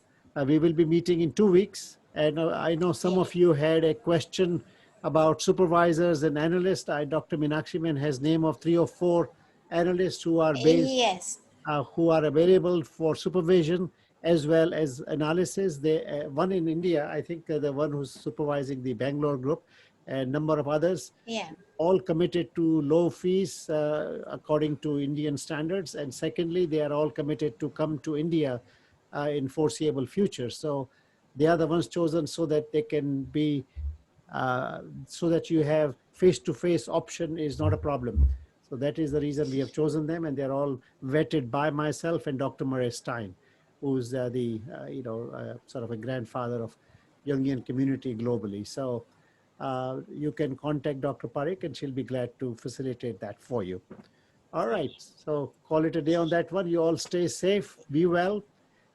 We will be meeting in 2 weeks. And I know some of you had a question about supervisors and analysts. Dr. Meenakshi has name of 3 or 4 analysts who are based, Yes. who are available for supervision as well as analysis. One in India, I think the one who's supervising the Bangalore group, and a number of others. Yeah. All committed to low fees according to Indian standards. And secondly, they are all committed to come to India in foreseeable future. So they are the ones chosen so that they can be, so that you have face-to-face option is not a problem. So that is the reason we have chosen them, and they're all vetted by myself and Dr. Murray Stein, who's sort of a grandfather of Jungian community globally. So you can contact Dr. Parikh and she'll be glad to facilitate that for you. All right, so call it a day on that one. You all stay safe, be well,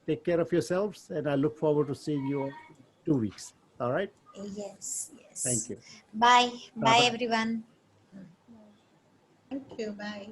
take care of yourselves, and I look forward to seeing you in 2 weeks. All right? Yes. Yes. Thank you. Bye. Bye, Bye-bye. everyone. Thank you. Bye.